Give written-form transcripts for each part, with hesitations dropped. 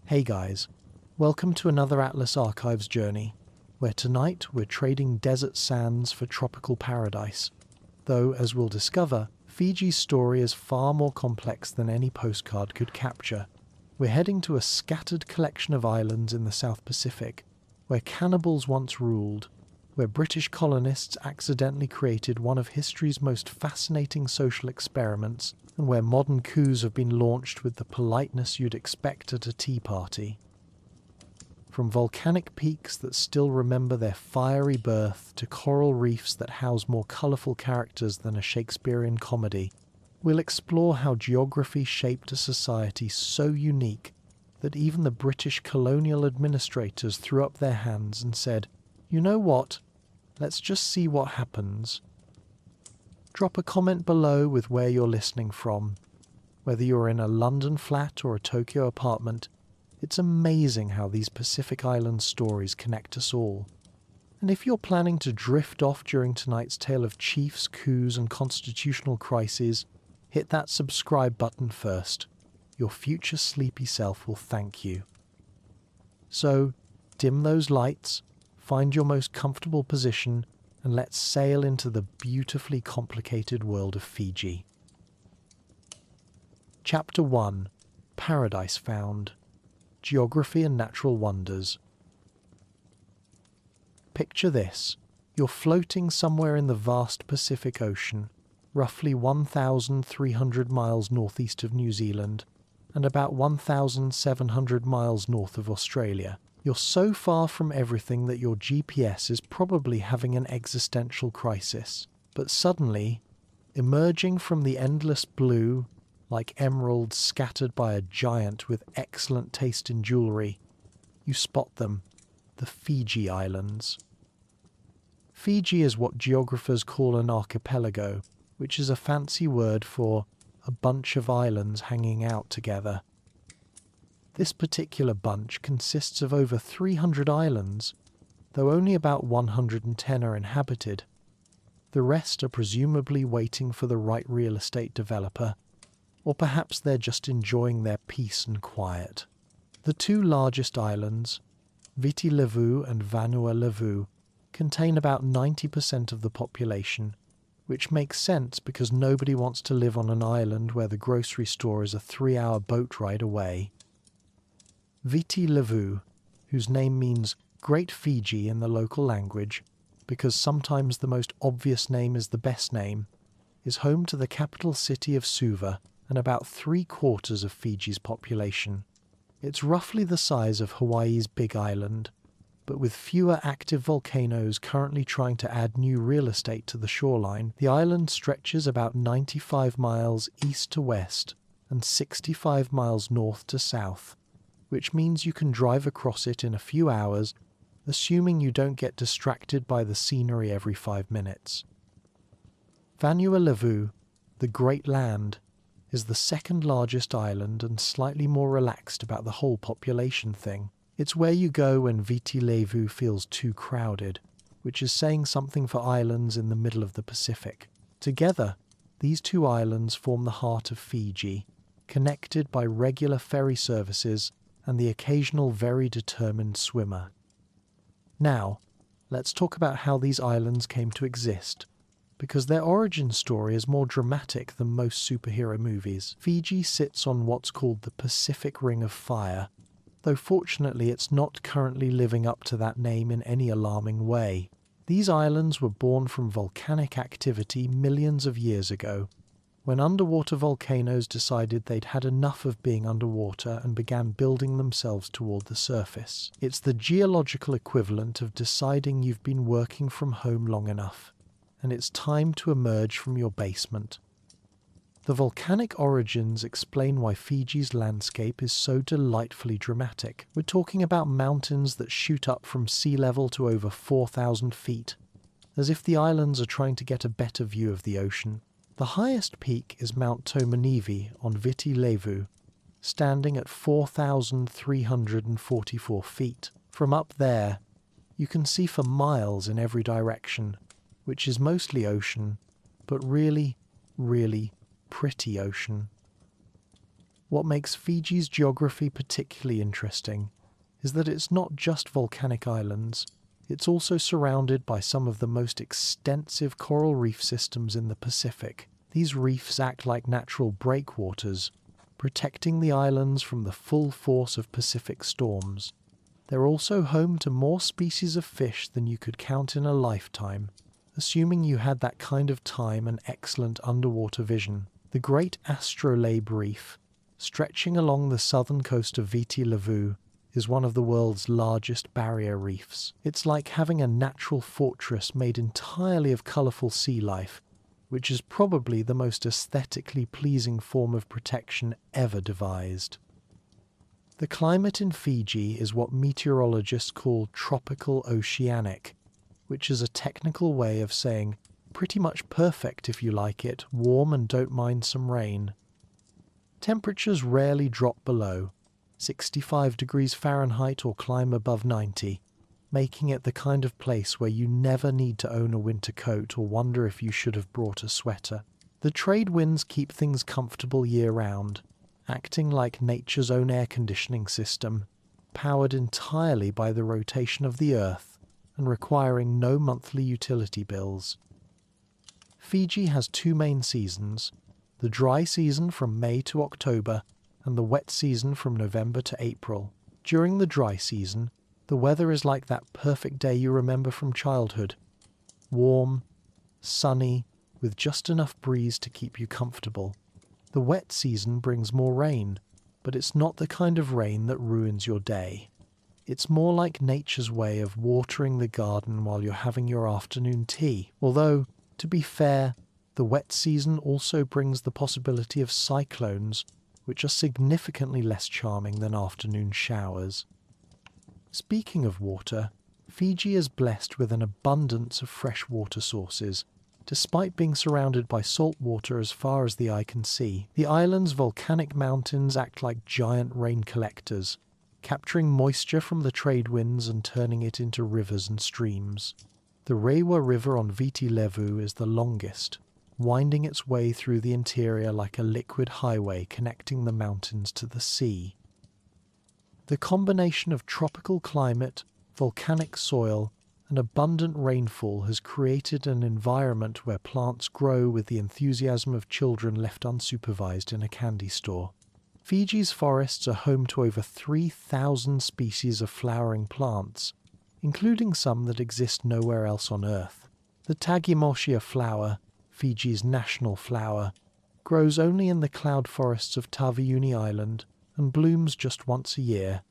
Hey guys, welcome to another Atlas Archives journey, where tonight we're trading desert sands for tropical paradise. Though, as we'll discover, Fiji's story is far more complex than any postcard could capture. We're heading to a scattered collection of islands in the South Pacific, where cannibals once ruled, where British colonists accidentally created one of history's most fascinating social experiments, and where modern coups have been launched with the politeness you'd expect at a tea party. From volcanic peaks that still remember their fiery birth to coral reefs that house more colourful characters than a Shakespearean comedy, we'll explore how geography shaped a society so unique that even the British colonial administrators threw up their hands and said, "You know what? Let's just see what happens." Drop a comment below with where you're listening from. Whether you're in a London flat or a Tokyo apartment, it's amazing how these Pacific Island stories connect us all. And if you're planning to drift off during tonight's tale of chiefs, coups and constitutional crises, hit that subscribe button first. Your future sleepy self will thank you. So, dim those lights, find your most comfortable position, and let's sail into the beautifully complicated world of Fiji. Chapter 1. Paradise Found. Geography and Natural Wonders. Picture this. You're floating somewhere in the vast Pacific Ocean, roughly 1,300 miles northeast of New Zealand, and about 1,700 miles north of Australia. You're so far from everything that your GPS is probably having an existential crisis. But suddenly, emerging from the endless blue, like emeralds scattered by a giant with excellent taste in jewellery, you spot them, the Fiji Islands. Fiji is what geographers call an archipelago, which is a fancy word for a bunch of islands hanging out together. This particular bunch consists of over 300 islands, though only about 110 are inhabited. The rest are presumably waiting for the right real estate developer, or perhaps they're just enjoying their peace and quiet. The two largest islands, Viti Levu and Vanua Levu, contain about 90% of the population, which makes sense because nobody wants to live on an island where the grocery store is a 3-hour boat ride away. Viti Levu, whose name means Great Fiji in the local language, because sometimes the most obvious name is the best name, is home to the capital city of Suva and about 3/4 of Fiji's population. It's roughly the size of Hawaii's Big Island, but with fewer active volcanoes currently trying to add new real estate to the shoreline, the island stretches about 95 miles east to west and 65 miles north to south, which means you can drive across it in a few hours, assuming you don't get distracted by the scenery every 5 minutes. Vanua Levu, the Great Land, is the second largest island and slightly more relaxed about the whole population thing. It's where you go when Viti Levu feels too crowded, which is saying something for islands in the middle of the Pacific. Together, these two islands form the heart of Fiji, connected by regular ferry services and the occasional very determined swimmer. Now, let's talk about how these islands came to exist, because their origin story is more dramatic than most superhero movies. Fiji sits on what's called the Pacific Ring of Fire, though fortunately it's not currently living up to that name in any alarming way. These islands were born from volcanic activity millions of years ago, when underwater volcanoes decided they'd had enough of being underwater and began building themselves toward the surface. It's the geological equivalent of deciding you've been working from home long enough, and it's time to emerge from your basement. The volcanic origins explain why Fiji's landscape is so delightfully dramatic. We're talking about mountains that shoot up from sea level to over 4,000 feet, as if the islands are trying to get a better view of the ocean. The highest peak is Mount Tomanivi on Viti Levu, standing at 4,344 feet. From up there, you can see for miles in every direction, which is mostly ocean, but really, really pretty ocean. What makes Fiji's geography particularly interesting is that it's not just volcanic islands, it's also surrounded by some of the most extensive coral reef systems in the Pacific. These reefs act like natural breakwaters, protecting the islands from the full force of Pacific storms. They're also home to more species of fish than you could count in a lifetime, assuming you had that kind of time and excellent underwater vision. The Great Astrolabe Reef, stretching along the southern coast of Viti Levu, is one of the world's largest barrier reefs. It's like having a natural fortress made entirely of colourful sea life, which is probably the most aesthetically pleasing form of protection ever devised. The climate in Fiji is what meteorologists call tropical oceanic, which is a technical way of saying pretty much perfect if you like it, warm and don't mind some rain. Temperatures rarely drop below 65 degrees Fahrenheit or climb above 90, making it the kind of place where you never need to own a winter coat or wonder if you should have brought a sweater. The trade winds keep things comfortable year-round, acting like nature's own air conditioning system, powered entirely by the rotation of the Earth and requiring no monthly utility bills. Fiji has two main seasons, the dry season from May to October and the wet season from November to April. During the dry season, the weather is like that perfect day you remember from childhood. Warm, sunny, with just enough breeze to keep you comfortable. The wet season brings more rain, but it's not the kind of rain that ruins your day. It's more like nature's way of watering the garden while you're having your afternoon tea. Although, to be fair, the wet season also brings the possibility of cyclones, which are significantly less charming than afternoon showers. Speaking of water, Fiji is blessed with an abundance of fresh water sources. Despite being surrounded by salt water as far as the eye can see, the island's volcanic mountains act like giant rain collectors, capturing moisture from the trade winds and turning it into rivers and streams. The Rewa River on Viti Levu is the longest, winding its way through the interior like a liquid highway connecting the mountains to the sea. The combination of tropical climate, volcanic soil, and abundant rainfall has created an environment where plants grow with the enthusiasm of children left unsupervised in a candy store. Fiji's forests are home to over 3,000 species of flowering plants, including some that exist nowhere else on Earth. The Tagimosia flower, Fiji's national flower, grows only in the cloud forests of Taveuni Island and blooms just once a year,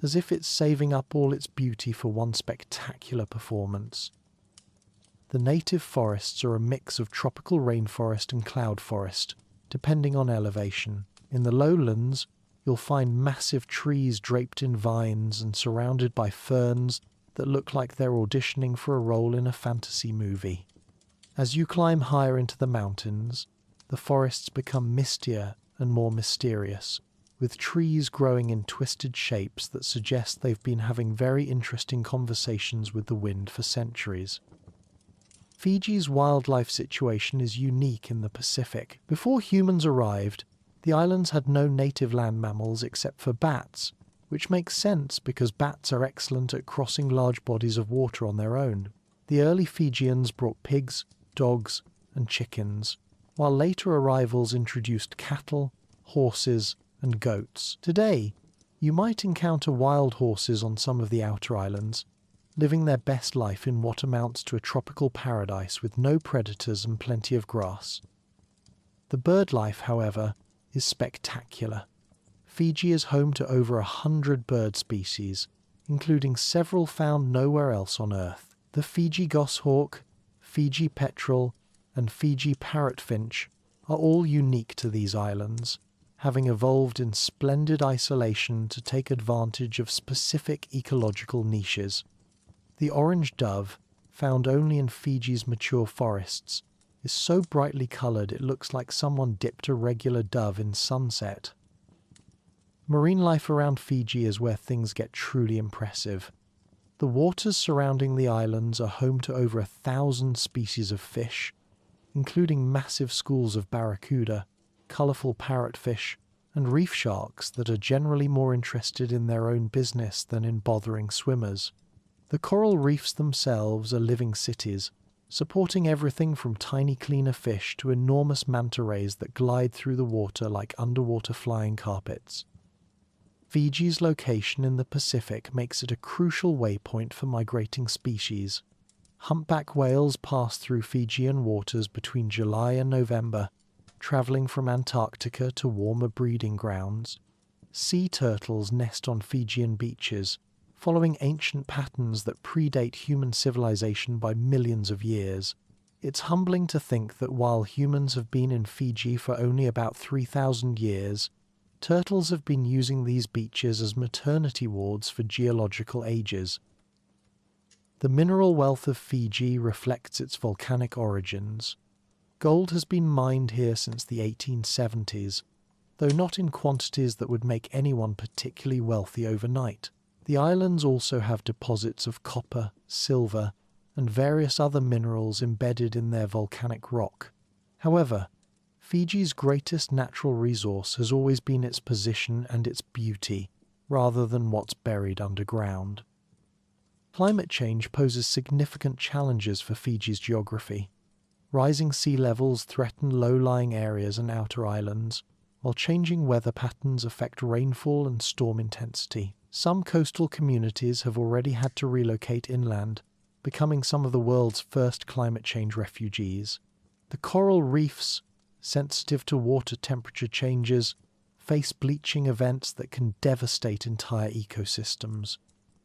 as if it's saving up all its beauty for one spectacular performance. The native forests are a mix of tropical rainforest and cloud forest, depending on elevation. In the lowlands, you'll find massive trees draped in vines and surrounded by ferns that look like they're auditioning for a role in a fantasy movie. As you climb higher into the mountains, the forests become mistier and more mysterious, with trees growing in twisted shapes that suggest they've been having very interesting conversations with the wind for centuries. Fiji's wildlife situation is unique in the Pacific. Before humans arrived, the islands had no native land mammals except for bats, which makes sense because bats are excellent at crossing large bodies of water on their own. The early Fijians brought pigs, dogs, and chickens, while later arrivals introduced cattle, horses, and goats. Today, you might encounter wild horses on some of the outer islands, living their best life in what amounts to a tropical paradise with no predators and plenty of grass. The bird life, however, is spectacular. Fiji is home to over 100 bird species, including several found nowhere else on Earth. The Fiji goshawk, Fiji petrel, and Fiji parrotfinch are all unique to these islands, having evolved in splendid isolation to take advantage of specific ecological niches. The orange dove, found only in Fiji's mature forests, is so brightly coloured it looks like someone dipped a regular dove in sunset. Marine life around Fiji is where things get truly impressive. The waters surrounding the islands are home to over 1,000 species of fish, including massive schools of barracuda, colourful parrotfish, and reef sharks that are generally more interested in their own business than in bothering swimmers. The coral reefs themselves are living cities, supporting everything from tiny cleaner fish to enormous manta rays that glide through the water like underwater flying carpets. Fiji's location in the Pacific makes it a crucial waypoint for migrating species. Humpback whales pass through Fijian waters between July and November, travelling from Antarctica to warmer breeding grounds. Sea turtles nest on Fijian beaches, following ancient patterns that predate human civilization by millions of years. It's humbling to think that while humans have been in Fiji for only about 3,000 years, turtles have been using these beaches as maternity wards for geological ages. The mineral wealth of Fiji reflects its volcanic origins. Gold has been mined here since the 1870s, though not in quantities that would make anyone particularly wealthy overnight. The islands also have deposits of copper, silver, and various other minerals embedded in their volcanic rock. However, Fiji's greatest natural resource has always been its position and its beauty, rather than what's buried underground. Climate change poses significant challenges for Fiji's geography. Rising sea levels threaten low-lying areas and outer islands, while changing weather patterns affect rainfall and storm intensity. Some coastal communities have already had to relocate inland, becoming some of the world's first climate change refugees. The coral reefs, sensitive to water temperature changes, face bleaching events that can devastate entire ecosystems.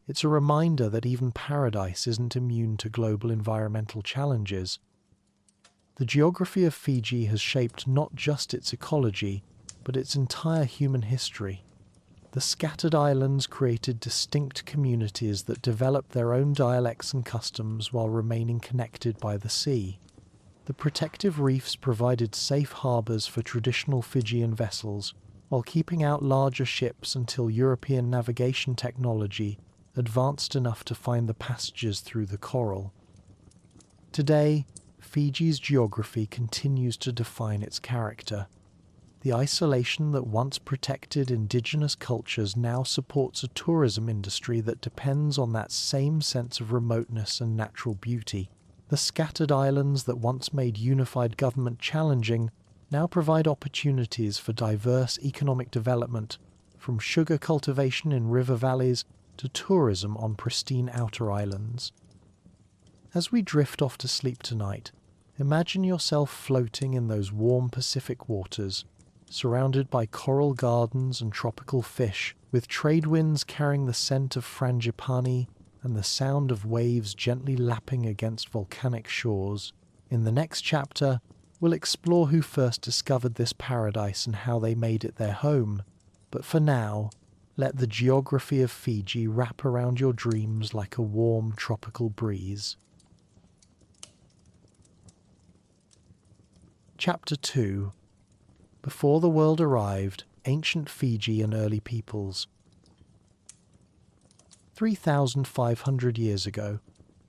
It's a reminder that even paradise isn't immune to global environmental challenges. The geography of Fiji has shaped not just its ecology, but its entire human history. The scattered islands created distinct communities that developed their own dialects and customs while remaining connected by the sea. The protective reefs provided safe harbours for traditional Fijian vessels, while keeping out larger ships until European navigation technology advanced enough to find the passages through the coral. Today, Fiji's geography continues to define its character. The isolation that once protected indigenous cultures now supports a tourism industry that depends on that same sense of remoteness and natural beauty. The scattered islands that once made unified government challenging now provide opportunities for diverse economic development, from sugar cultivation in river valleys to tourism on pristine outer islands. As we drift off to sleep tonight, imagine yourself floating in those warm Pacific waters, surrounded by coral gardens and tropical fish, with trade winds carrying the scent of frangipani and the sound of waves gently lapping against volcanic shores. In the next chapter, we'll explore who first discovered this paradise and how they made it their home. But for now, let the geography of Fiji wrap around your dreams like a warm tropical breeze. Chapter 2. Before the world arrived, ancient Fiji and early peoples. 3,500 years ago,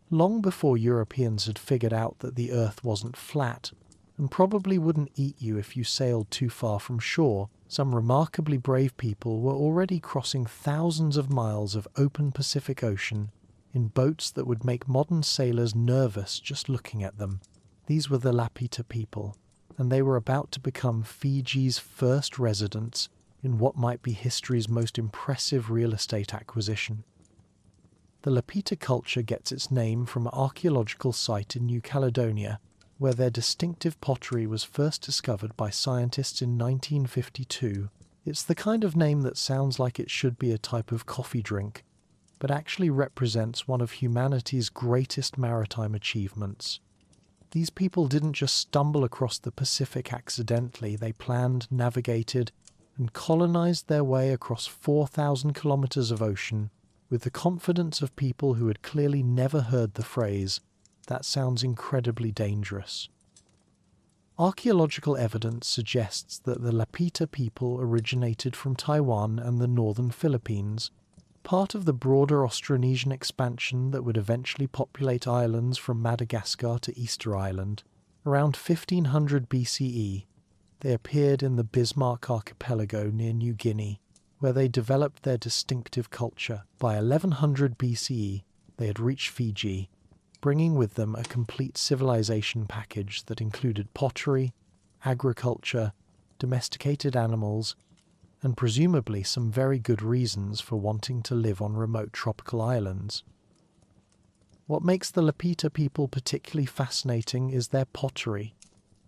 long before Europeans had figured out that the Earth wasn't flat, and probably wouldn't eat you if you sailed too far from shore, some remarkably brave people were already crossing thousands of miles of open Pacific Ocean in boats that would make modern sailors nervous just looking at them. These were the Lapita people, and they were about to become Fiji's first residents in what might be history's most impressive real estate acquisition. The Lapita culture gets its name from an archaeological site in New Caledonia, where their distinctive pottery was first discovered by scientists in 1952. It's the kind of name that sounds like it should be a type of coffee drink, but actually represents one of humanity's greatest maritime achievements. These people didn't just stumble across the Pacific accidentally, they planned, navigated, and colonized their way across 4,000 kilometers of ocean with the confidence of people who had clearly never heard the phrase, "That sounds incredibly dangerous." Archaeological evidence suggests that the Lapita people originated from Taiwan and the northern Philippines, part of the broader Austronesian expansion that would eventually populate islands from Madagascar to Easter Island. Around 1500 BCE, They appeared in the Bismarck archipelago near New Guinea, where they developed their distinctive culture. By 1100 BCE, they had reached Fiji, bringing with them a complete civilization package that included pottery, agriculture, domesticated animals, and presumably some very good reasons for wanting to live on remote tropical islands. What makes the Lapita people particularly fascinating is their pottery,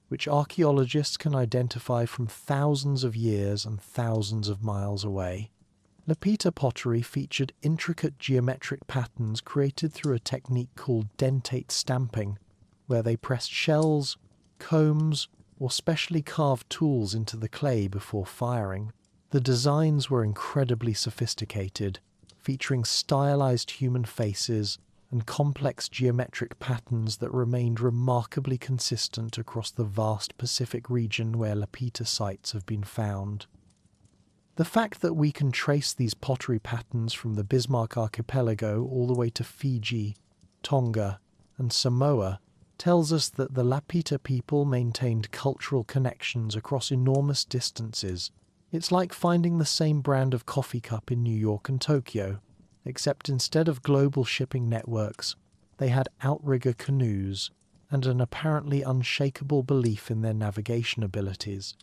which archaeologists can identify from thousands of years and thousands of miles away. Lapita pottery featured intricate geometric patterns created through a technique called dentate stamping, where they pressed shells, combs, or specially carved tools into the clay before firing. The designs were incredibly sophisticated, featuring stylized human faces and complex geometric patterns that remained remarkably consistent across the vast Pacific region where Lapita sites have been found. The fact that we can trace these pottery patterns from the Bismarck archipelago all the way to Fiji, Tonga, and Samoa tells us that the Lapita people maintained cultural connections across enormous distances. It's like finding the same brand of coffee cup in New York and Tokyo, except instead of global shipping networks, they had outrigger canoes and an apparently unshakable belief in their navigation abilities.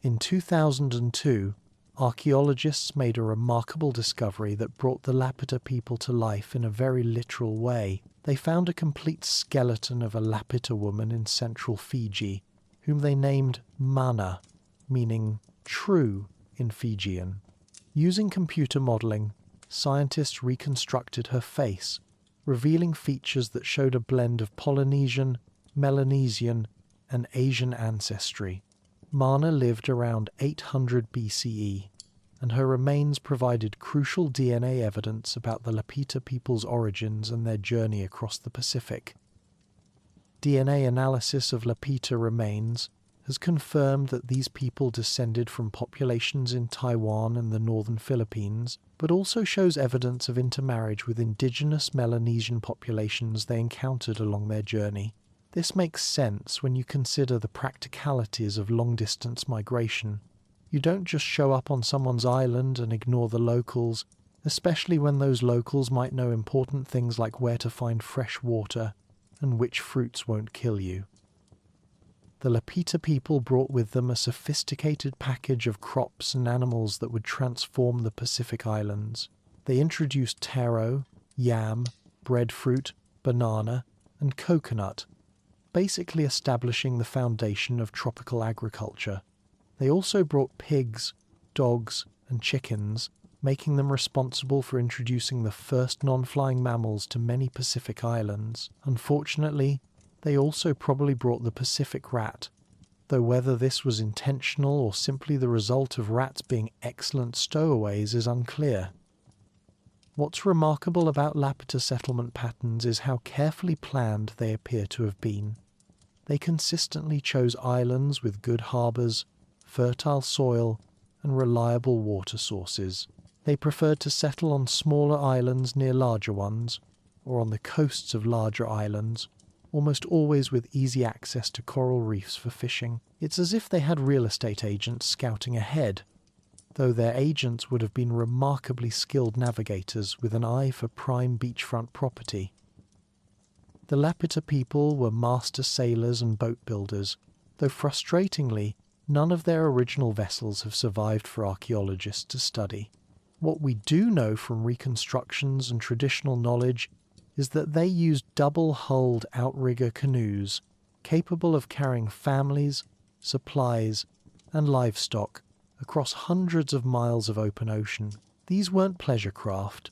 In 2002, archaeologists made a remarkable discovery that brought the Lapita people to life in a very literal way. They found a complete skeleton of a Lapita woman in central Fiji, whom they named Mana, meaning true in Fijian. Using computer modeling, scientists reconstructed her face, revealing features that showed a blend of Polynesian, Melanesian, and Asian ancestry. Mana lived around 800 BCE, and her remains provided crucial DNA evidence about the Lapita people's origins and their journey across the Pacific. DNA analysis of Lapita remains has confirmed that these people descended from populations in Taiwan and the northern Philippines, but also shows evidence of intermarriage with indigenous Melanesian populations they encountered along their journey. This makes sense when you consider the practicalities of long-distance migration. You don't just show up on someone's island and ignore the locals, especially when those locals might know important things like where to find fresh water and which fruits won't kill you. The Lapita people brought with them a sophisticated package of crops and animals that would transform the Pacific Islands. They introduced taro, yam, breadfruit, banana, and coconut, basically establishing the foundation of tropical agriculture. They also brought pigs, dogs, and chickens, making them responsible for introducing the first non-flying mammals to many Pacific islands. Unfortunately, they also probably brought the Pacific rat, though whether this was intentional or simply the result of rats being excellent stowaways is unclear. What's remarkable about Lapita settlement patterns is how carefully planned they appear to have been. They consistently chose islands with good harbours, fertile soil, and reliable water sources. They preferred to settle on smaller islands near larger ones, or on the coasts of larger islands, almost always with easy access to coral reefs for fishing. It's as if they had real estate agents scouting ahead, though their agents would have been remarkably skilled navigators with an eye for prime beachfront property. The Lapita people were master sailors and boat builders, though frustratingly, none of their original vessels have survived for archaeologists to study. What we do know from reconstructions and traditional knowledge is that they used double-hulled outrigger canoes capable of carrying families, supplies, and livestock across hundreds of miles of open ocean. These weren't pleasure craft.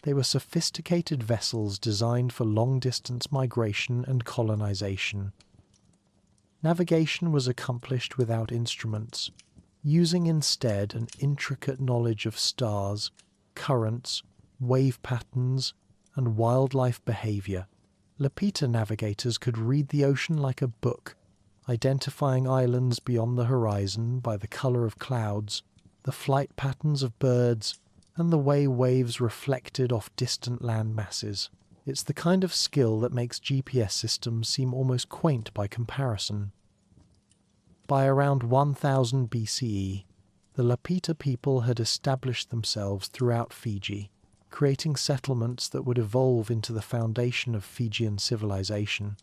They were sophisticated vessels designed for long-distance migration and colonization. Navigation was accomplished without instruments, using instead an intricate knowledge of stars, currents, wave patterns, and wildlife behavior. Lapita navigators could read the ocean like a book, identifying islands beyond the horizon by the color of clouds, the flight patterns of birds, and the way waves reflected off distant land masses. It's the kind of skill that makes GPS systems seem almost quaint by comparison. By around 1000 BCE, the Lapita people had established themselves throughout Fiji, creating settlements that would evolve into the foundation of Fijian civilization.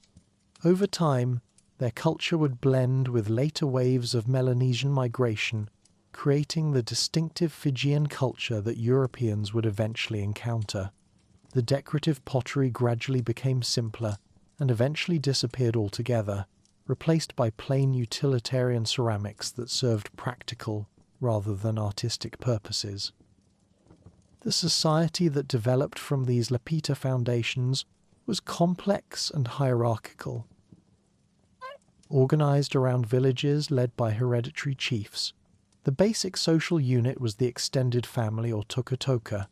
Over time, their culture would blend with later waves of Melanesian migration, creating the distinctive Fijian culture that Europeans would eventually encounter. The decorative pottery gradually became simpler and eventually disappeared altogether, replaced by plain utilitarian ceramics that served practical rather than artistic purposes. The society that developed from these Lapita foundations was complex and hierarchical, organized around villages led by hereditary chiefs. The basic social unit was the extended family or toka-toka,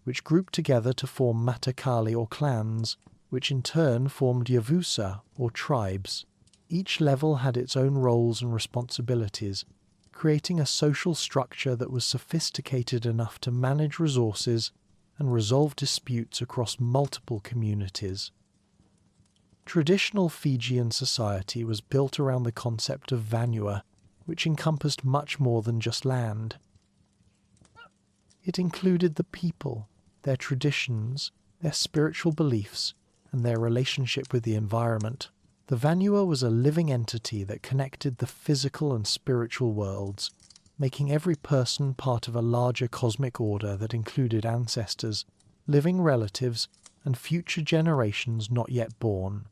which grouped together to form matakali or clans, which in turn formed yavusa or tribes. Each level had its own roles and responsibilities, creating a social structure that was sophisticated enough to manage resources and resolve disputes across multiple communities. Traditional Fijian society was built around the concept of vanua, which encompassed much more than just land. It included the people, their traditions, their spiritual beliefs, and their relationship with the environment. The vanua was a living entity that connected the physical and spiritual worlds, making every person part of a larger cosmic order that included ancestors, living relatives, and future generations not yet born.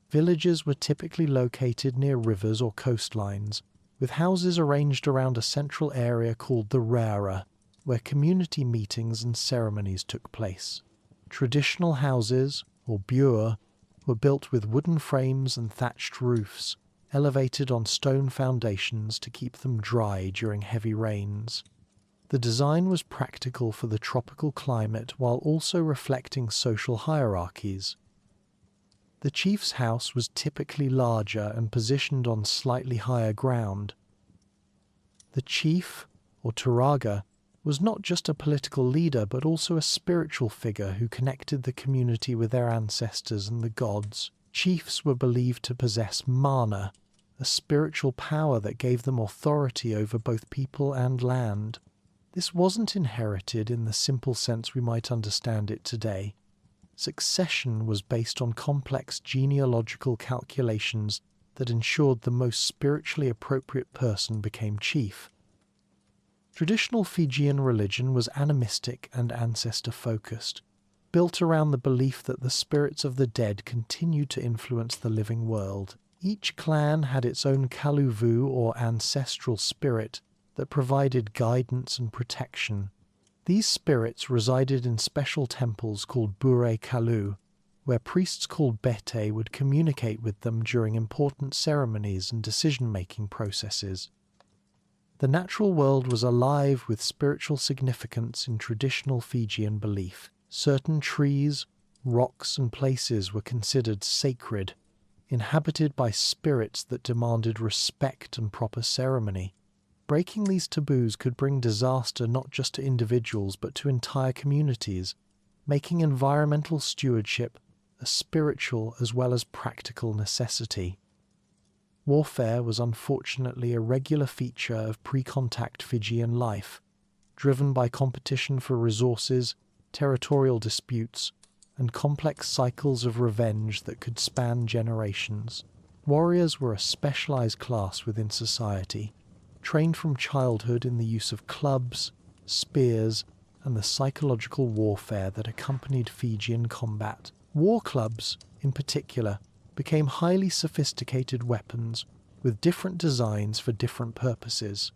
Villages were typically located near rivers or coastlines, with houses arranged around a central area called the rara, where community meetings and ceremonies took place. Traditional houses, or bua, were built with wooden frames and thatched roofs, elevated on stone foundations to keep them dry during heavy rains. The design was practical for the tropical climate while also reflecting social hierarchies. The chief's house was typically larger and positioned on slightly higher ground. The chief, or turaga, was not just a political leader but also a spiritual figure who connected the community with their ancestors and the gods. Chiefs were believed to possess mana, a spiritual power that gave them authority over both people and land. This wasn't inherited in the simple sense we might understand it today. Succession was based on complex genealogical calculations that ensured the most spiritually appropriate person became chief. Traditional Fijian religion was animistic and ancestor-focused, built around the belief that the spirits of the dead continued to influence the living world. Each clan had its own kaluvu or ancestral spirit that provided guidance and protection. These spirits resided in special temples called bure kalu, where priests called bete would communicate with them during important ceremonies and decision-making processes. The natural world was alive with spiritual significance in traditional Fijian belief. Certain trees, rocks, and places were considered sacred, inhabited by spirits that demanded respect and proper ceremony. Breaking these taboos could bring disaster not just to individuals but to entire communities, making environmental stewardship a spiritual as well as practical necessity. Warfare was unfortunately a regular feature of pre-contact Fijian life, driven by competition for resources, territorial disputes, and complex cycles of revenge that could span generations. Warriors were a specialized class within society, trained from childhood in the use of clubs, spears, and the psychological warfare that accompanied Fijian combat. War clubs, in particular, became highly sophisticated weapons with different designs for different purposes.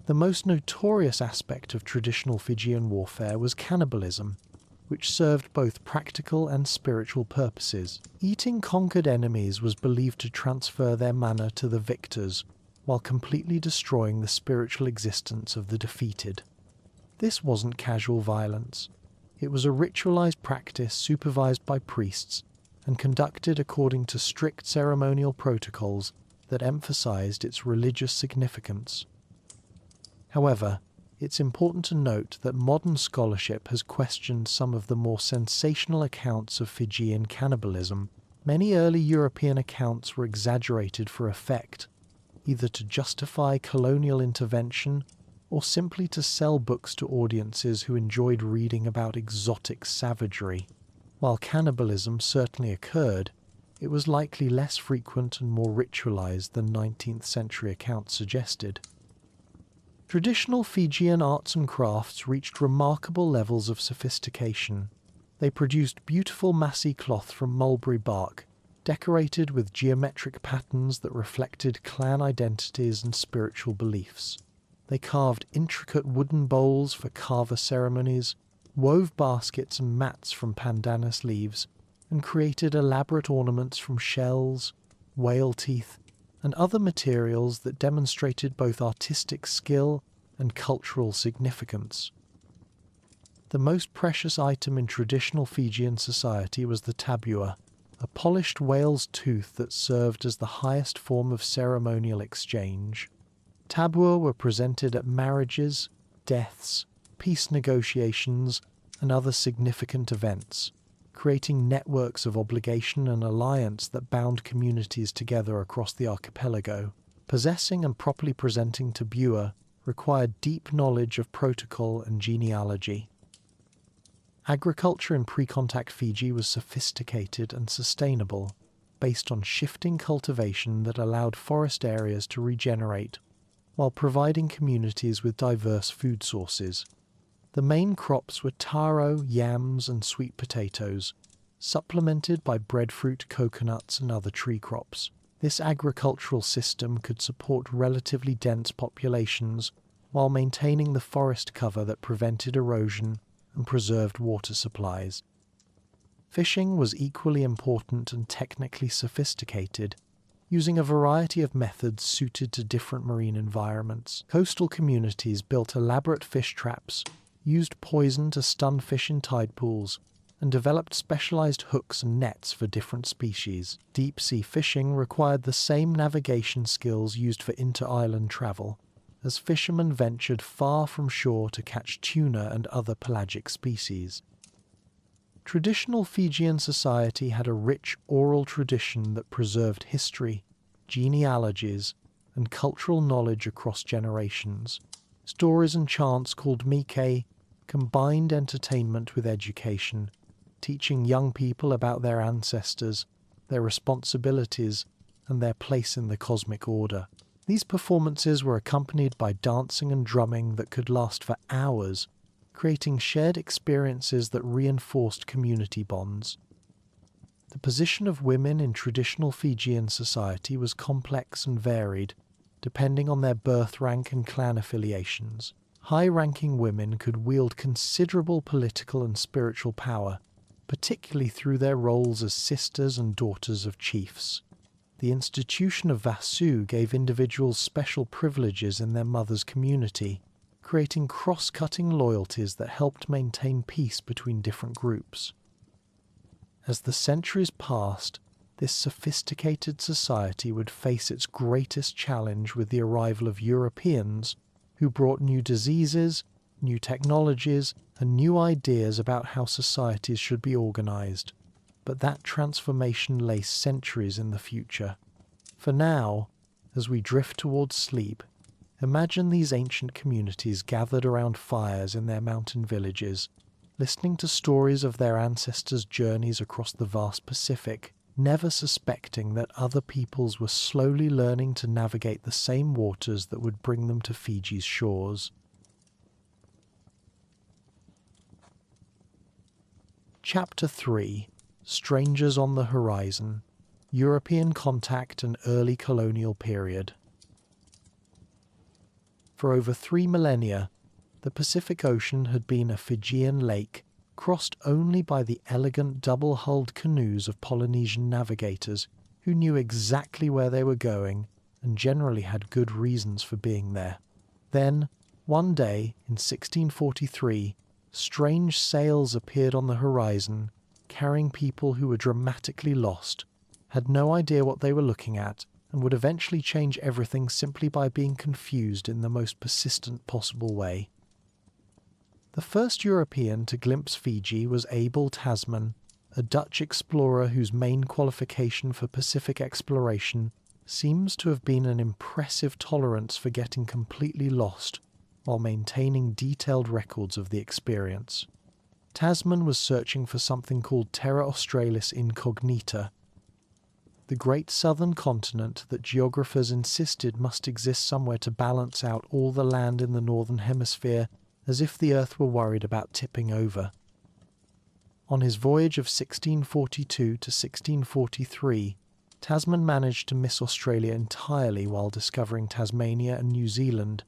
The most notorious aspect of traditional Fijian warfare was cannibalism, which served both practical and spiritual purposes. Eating conquered enemies was believed to transfer their mana to the victors, while completely destroying the spiritual existence of the defeated. This wasn't casual violence. It was a ritualized practice supervised by priests and conducted according to strict ceremonial protocols that emphasized its religious significance. However, it's important to note that modern scholarship has questioned some of the more sensational accounts of Fijian cannibalism, Many early European accounts were exaggerated for effect, either to justify colonial intervention or simply to sell books to audiences who enjoyed reading about exotic savagery. While cannibalism certainly occurred, it was likely less frequent and more ritualized than 19th century accounts suggested. Traditional Fijian arts and crafts reached remarkable levels of sophistication. They produced beautiful masi cloth from mulberry bark, decorated with geometric patterns that reflected clan identities and spiritual beliefs. They carved intricate wooden bowls for kava ceremonies, wove baskets and mats from pandanus leaves, and created elaborate ornaments from shells, whale teeth, and other materials that demonstrated both artistic skill and cultural significance. The most precious item in traditional Fijian society was the tabua, a polished whale's tooth that served as the highest form of ceremonial exchange. Tabua were presented at marriages, deaths, peace negotiations, and other significant events, creating networks of obligation and alliance that bound communities together across the archipelago. Possessing and properly presenting tabua required deep knowledge of protocol and genealogy. Agriculture in pre-contact Fiji was sophisticated and sustainable, based on shifting cultivation that allowed forest areas to regenerate, while providing communities with diverse food sources. The main crops were taro, yams, and sweet potatoes, supplemented by breadfruit, coconuts, and other tree crops. This agricultural system could support relatively dense populations while maintaining the forest cover that prevented erosion and preserved water supplies. Fishing was equally important and technically sophisticated, using a variety of methods suited to different marine environments. Coastal communities built elaborate fish traps, used poison to stun fish in tide pools, and developed specialized hooks and nets for different species. Deep-sea fishing required the same navigation skills used for inter-island travel, as fishermen ventured far from shore to catch tuna and other pelagic species. Traditional Fijian society had a rich oral tradition that preserved history, genealogies, and cultural knowledge across generations. Stories and chants called mike combined entertainment with education, teaching young people about their ancestors, their responsibilities, and their place in the cosmic order. These performances were accompanied by dancing and drumming that could last for hours, creating shared experiences that reinforced community bonds. The position of women in traditional Fijian society was complex and varied, depending on their birth rank and clan affiliations. High-ranking women could wield considerable political and spiritual power, particularly through their roles as sisters and daughters of chiefs. The institution of vasu gave individuals special privileges in their mother's community, creating cross-cutting loyalties that helped maintain peace between different groups. As the centuries passed, this sophisticated society would face its greatest challenge with the arrival of Europeans who brought new diseases, new technologies, and new ideas about how societies should be organized. But that transformation lay centuries in the future. For now, as we drift towards sleep, imagine these ancient communities gathered around fires in their mountain villages, listening to stories of their ancestors' journeys across the vast Pacific, never suspecting that other peoples were slowly learning to navigate the same waters that would bring them to Fiji's shores. Chapter 3: Strangers on the Horizon, European Contact and Early Colonial Period. For over 3 millennia, the Pacific Ocean had been a Fijian lake, crossed only by the elegant double-hulled canoes of Polynesian navigators who knew exactly where they were going and generally had good reasons for being there. Then, one day in 1643, strange sails appeared on the horizon, carrying people who were dramatically lost, had no idea what they were looking at, and would eventually change everything simply by being confused in the most persistent possible way. The first European to glimpse Fiji was Abel Tasman, a Dutch explorer whose main qualification for Pacific exploration seems to have been an impressive tolerance for getting completely lost while maintaining detailed records of the experience. Tasman was searching for something called Terra Australis Incognita, the great southern continent that geographers insisted must exist somewhere to balance out all the land in the northern hemisphere, as if the Earth were worried about tipping over. On his voyage of 1642 to 1643, Tasman managed to miss Australia entirely while discovering Tasmania and New Zealand,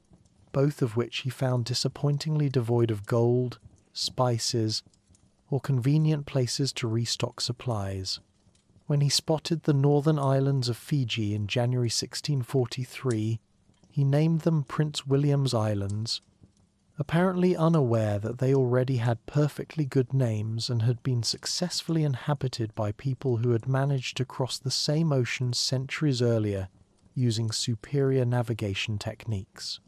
both of which he found disappointingly devoid of gold, spices, or convenient places to restock supplies. When he spotted the northern islands of Fiji in January 1643, he named them Prince William's Islands, apparently unaware that they already had perfectly good names and had been successfully inhabited by people who had managed to cross the same ocean centuries earlier using superior navigation techniques.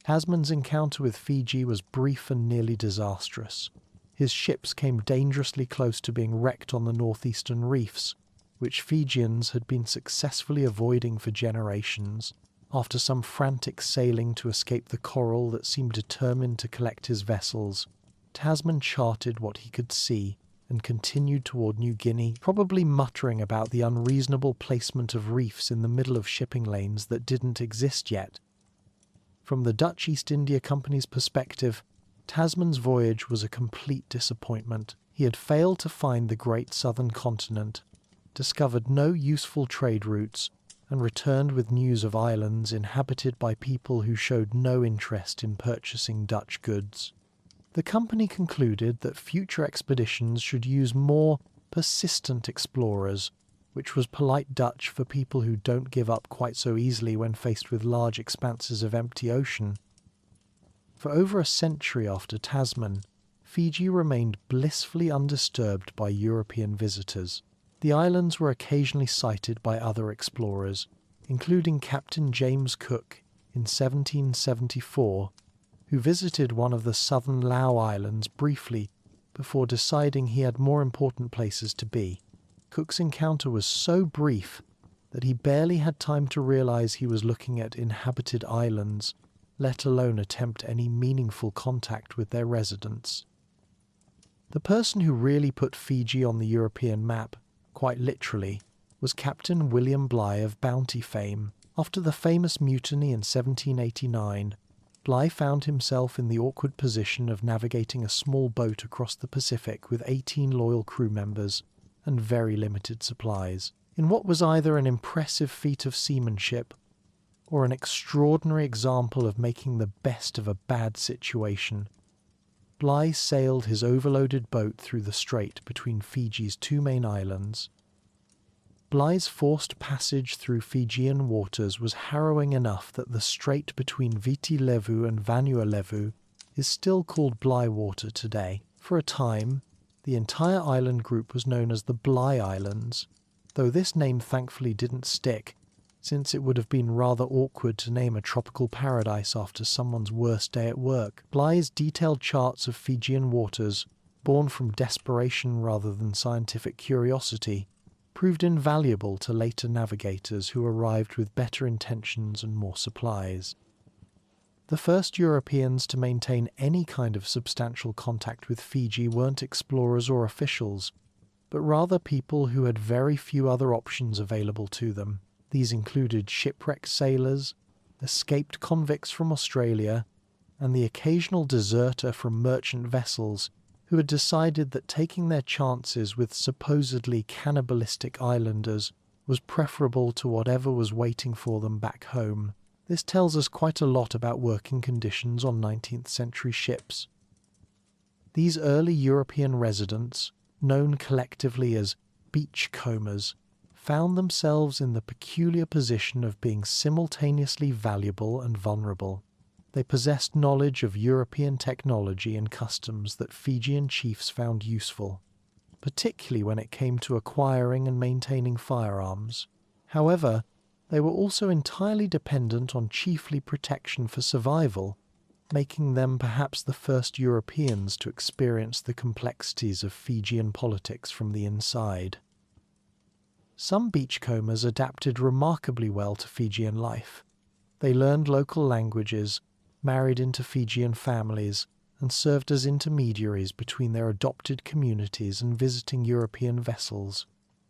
Tasman's encounter with Fiji was brief and nearly disastrous. His ships came dangerously close to being wrecked on the northeastern reefs, which Fijians had been successfully avoiding for generations, after some frantic sailing to escape the coral that seemed determined to collect his vessels. Tasman charted what he could see and continued toward New Guinea, probably muttering about the unreasonable placement of reefs in the middle of shipping lanes that didn't exist yet. From the Dutch East India Company's perspective, Tasman's voyage was a complete disappointment. He had failed to find the great southern continent, discovered no useful trade routes, and returned with news of islands inhabited by people who showed no interest in purchasing Dutch goods. The company concluded that future expeditions should use more persistent explorers, which was polite Dutch for people who don't give up quite so easily when faced with large expanses of empty ocean. For over a century after Tasman, Fiji remained blissfully undisturbed by European visitors. The islands were occasionally sighted by other explorers, including Captain James Cook in 1774, who visited one of the southern Lau Islands briefly before deciding he had more important places to be. Cook's encounter was so brief that he barely had time to realize he was looking at inhabited islands, let alone attempt any meaningful contact with their residents. The person who really put Fiji on the European map, quite literally, was Captain William Bligh of Bounty fame. After the famous mutiny in 1789, Bligh found himself in the awkward position of navigating a small boat across the Pacific with 18 loyal crew members and very limited supplies, in what was either an impressive feat of seamanship or an extraordinary example of making the best of a bad situation. Bligh sailed his overloaded boat through the strait between Fiji's two main islands. Bligh's forced passage through Fijian waters was harrowing enough that the strait between Viti Levu and Vanua Levu is still called Bligh Water today. For a time, the entire island group was known as the Bligh Islands, though this name thankfully didn't stick, since it would have been rather awkward to name a tropical paradise after someone's worst day at work. Bligh's detailed charts of Fijian waters, born from desperation rather than scientific curiosity, proved invaluable to later navigators who arrived with better intentions and more supplies. The first Europeans to maintain any kind of substantial contact with Fiji weren't explorers or officials, but rather people who had very few other options available to them. These included shipwrecked sailors, escaped convicts from Australia, and the occasional deserter from merchant vessels who had decided that taking their chances with supposedly cannibalistic islanders was preferable to whatever was waiting for them back home. This tells us quite a lot about working conditions on 19th century ships. These early European residents, known collectively as beachcombers, found themselves in the peculiar position of being simultaneously valuable and vulnerable. They possessed knowledge of European technology and customs that Fijian chiefs found useful, particularly when it came to acquiring and maintaining firearms. However, they were also entirely dependent on chiefly protection for survival, making them perhaps the first Europeans to experience the complexities of Fijian politics from the inside. Some beachcombers adapted remarkably well to Fijian life. They learned local languages, married into Fijian families, and served as intermediaries between their adopted communities and visiting European vessels.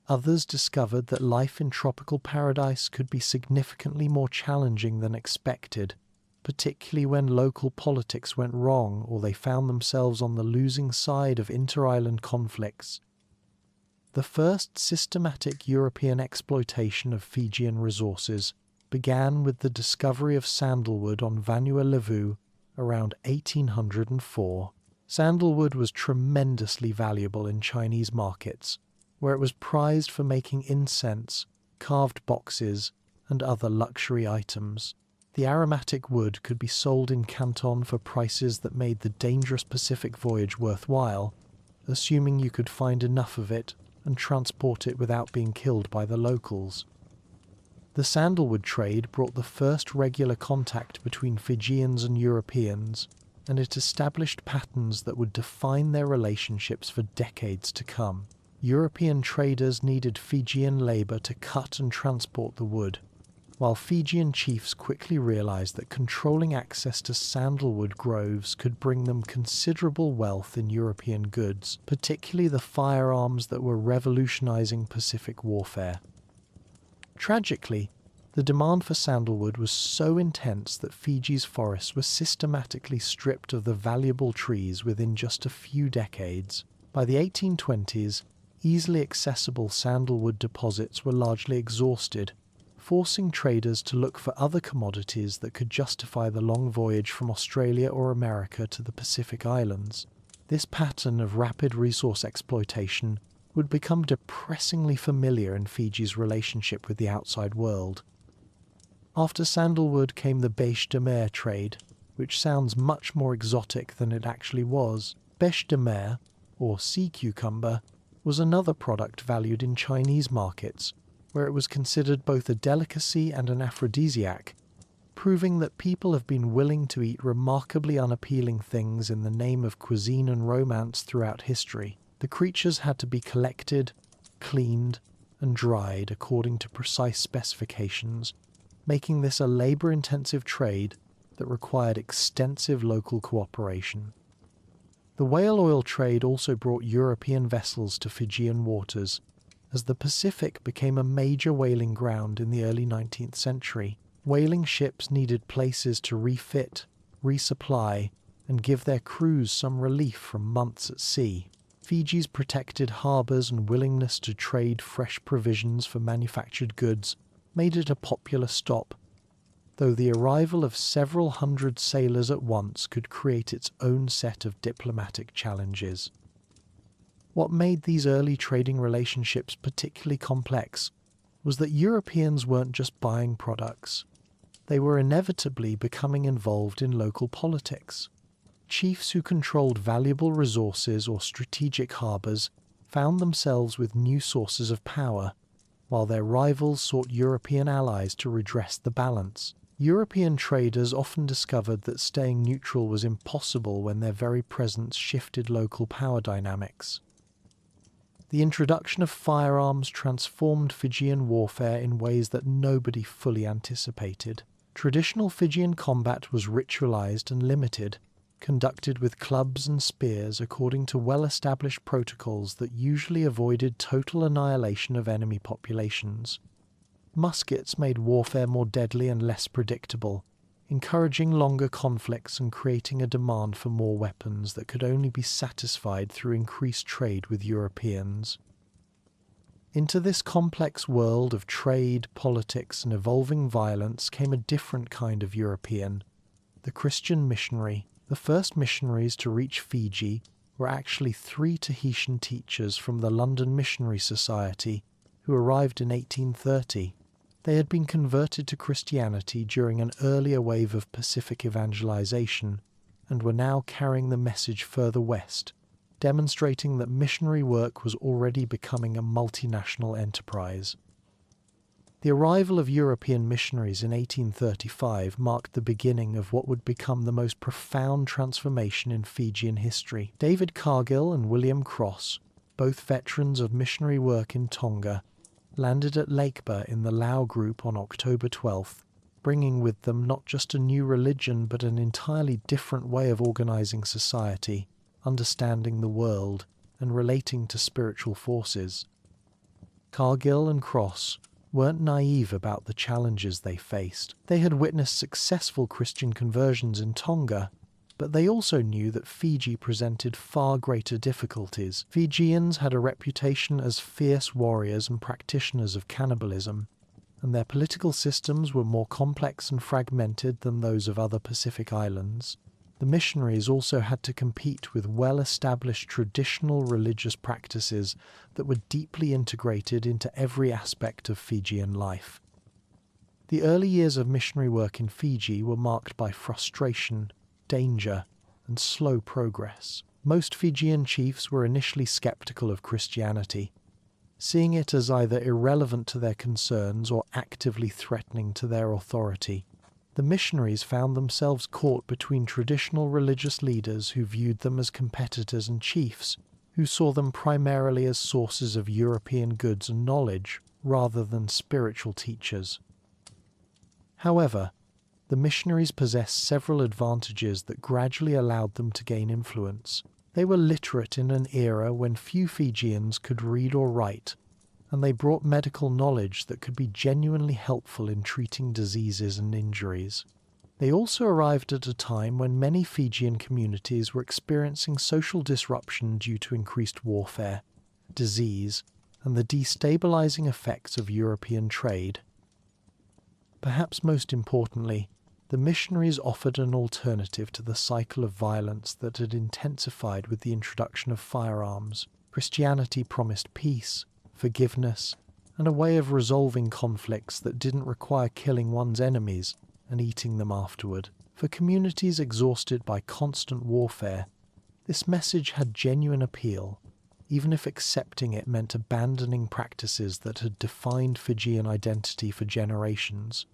Others discovered that life in tropical paradise could be significantly more challenging than expected, particularly when local politics went wrong or they found themselves on the losing side of inter-island conflicts. The first systematic European exploitation of Fijian resources began with the discovery of sandalwood on Vanua Levu around 1804. Sandalwood was tremendously valuable in Chinese markets, where it was prized for making incense, carved boxes, and other luxury items. The aromatic wood could be sold in Canton for prices that made the dangerous Pacific voyage worthwhile, assuming you could find enough of it and transport it without being killed by the locals. The sandalwood trade brought the first regular contact between Fijians and Europeans, and it established patterns that would define their relationships for decades to come. European traders needed Fijian labour to cut and transport the wood, while Fijian chiefs quickly realised that controlling access to sandalwood groves could bring them considerable wealth in European goods, particularly the firearms that were revolutionising Pacific warfare. Tragically, the demand for sandalwood was so intense that Fiji's forests were systematically stripped of the valuable trees within just a few decades. By the 1820s, easily accessible sandalwood deposits were largely exhausted, forcing traders to look for other commodities that could justify the long voyage from Australia or America to the Pacific Islands. This pattern of rapid resource exploitation would become depressingly familiar in Fiji's relationship with the outside world. After sandalwood came the bêche de mer trade, which sounds much more exotic than it actually was. Bêche de mer, or sea cucumber, was another product valued in Chinese markets, where it was considered both a delicacy and an aphrodisiac, proving that people have been willing to eat remarkably unappealing things in the name of cuisine and romance throughout history. The creatures had to be collected, cleaned, and dried according to precise specifications, making this a labour-intensive trade that required extensive local cooperation. The whale oil trade also brought European vessels to Fijian waters, as the Pacific became a major whaling ground in the early 19th century. Whaling ships needed places to refit, resupply, and give their crews some relief from months at sea. Fiji's protected harbours and willingness to trade fresh provisions for manufactured goods made it a popular stop, though the arrival of several hundred sailors at once could create its own set of diplomatic challenges. What made these early trading relationships particularly complex was that Europeans weren't just buying products. They were inevitably becoming involved in local politics. Chiefs who controlled valuable resources or strategic harbours found themselves with new sources of power, while their rivals sought European allies to redress the balance. European traders often discovered that staying neutral was impossible when their very presence shifted local power dynamics. The introduction of firearms transformed Fijian warfare in ways that nobody fully anticipated. Traditional Fijian combat was ritualized and limited, conducted with clubs and spears according to well-established protocols that usually avoided total annihilation of enemy populations. Muskets made warfare more deadly and less predictable, encouraging longer conflicts and creating a demand for more weapons that could only be satisfied through increased trade with Europeans. Into this complex world of trade, politics, and evolving violence came a different kind of European, the Christian missionary. The first missionaries to reach Fiji were actually 3 Tahitian teachers from the London Missionary Society who arrived in 1830. They had been converted to Christianity during an earlier wave of Pacific evangelization and were now carrying the message further west, demonstrating that missionary work was already becoming a multinational enterprise. The arrival of European missionaries in 1835 marked the beginning of what would become the most profound transformation in Fijian history. David Cargill and William Cross, both veterans of missionary work in Tonga, landed at Lakeba in the Lao group on October 12th, bringing with them not just a new religion but an entirely different way of organizing society, understanding the world, and relating to spiritual forces. Cargill and Cross weren't naive about the challenges they faced. They had witnessed successful Christian conversions in Tonga, but they also knew that Fiji presented far greater difficulties. Fijians had a reputation as fierce warriors and practitioners of cannibalism, and their political systems were more complex and fragmented than those of other Pacific islands. The missionaries also had to compete with well-established traditional religious practices that were deeply integrated into every aspect of Fijian life. The early years of missionary work in Fiji were marked by frustration, danger, and slow progress. Most Fijian chiefs were initially skeptical of Christianity, seeing it as either irrelevant to their concerns or actively threatening to their authority. The missionaries found themselves caught between traditional religious leaders who viewed them as competitors and chiefs who saw them primarily as sources of European goods and knowledge rather than spiritual teachers. However, the missionaries possessed several advantages that gradually allowed them to gain influence. They were literate in an era when few Fijians could read or write, and they brought medical knowledge that could be genuinely helpful in treating diseases and injuries. They also arrived at a time when many Fijian communities were experiencing social disruption due to increased warfare, disease, and the destabilizing effects of European trade. Perhaps most importantly, the missionaries offered an alternative to the cycle of violence that had intensified with the introduction of firearms. Christianity promised peace, forgiveness, and a way of resolving conflicts that didn't require killing one's enemies and eating them afterward. For communities exhausted by constant warfare, this message had genuine appeal, even if accepting it meant abandoning practices that had defined Fijian identity for generations.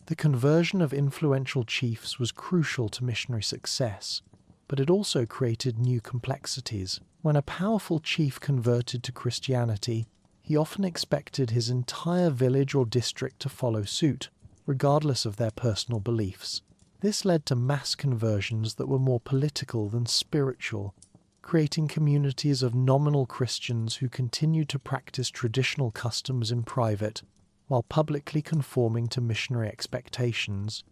The conversion of influential chiefs was crucial to missionary success, but it also created new complexities. When a powerful chief converted to Christianity, he often expected his entire village or district to follow suit, regardless of their personal beliefs. This led to mass conversions that were more political than spiritual, creating communities of nominal Christians who continued to practice traditional customs in private, while publicly conforming to missionary expectations.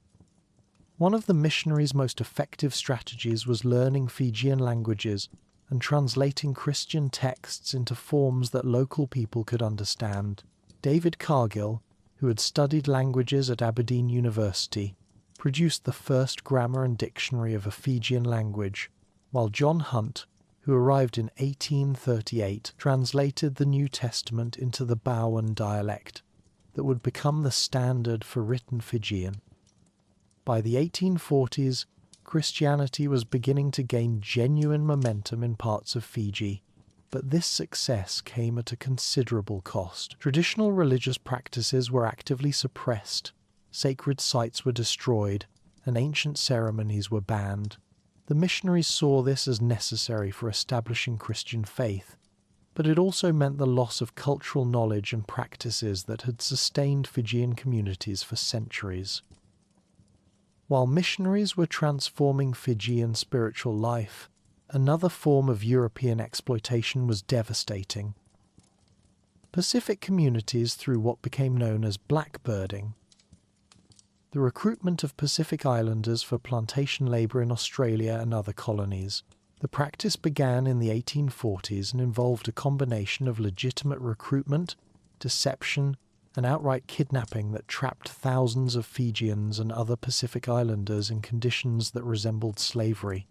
One of the missionaries' most effective strategies was learning Fijian languages and translating Christian texts into forms that local people could understand. David Cargill, who had studied languages at Aberdeen University, produced the first grammar and dictionary of a Fijian language, while John Hunt, who arrived in 1838, translated the New Testament into the Bowen dialect that would become the standard for written Fijian. By the 1840s, Christianity was beginning to gain genuine momentum in parts of Fiji, but this success came at a considerable cost. Traditional religious practices were actively suppressed, sacred sites were destroyed, and ancient ceremonies were banned. The missionaries saw this as necessary for establishing Christian faith, but it also meant the loss of cultural knowledge and practices that had sustained Fijian communities for centuries. While missionaries were transforming Fijian spiritual life, another form of European exploitation was devastating. Pacific communities through what became known as blackbirding. The recruitment of Pacific Islanders for plantation labour in Australia and other colonies. The practice began in the 1840s and involved a combination of legitimate recruitment, deception, and outright kidnapping that trapped thousands of Fijians and other Pacific Islanders in conditions that resembled slavery.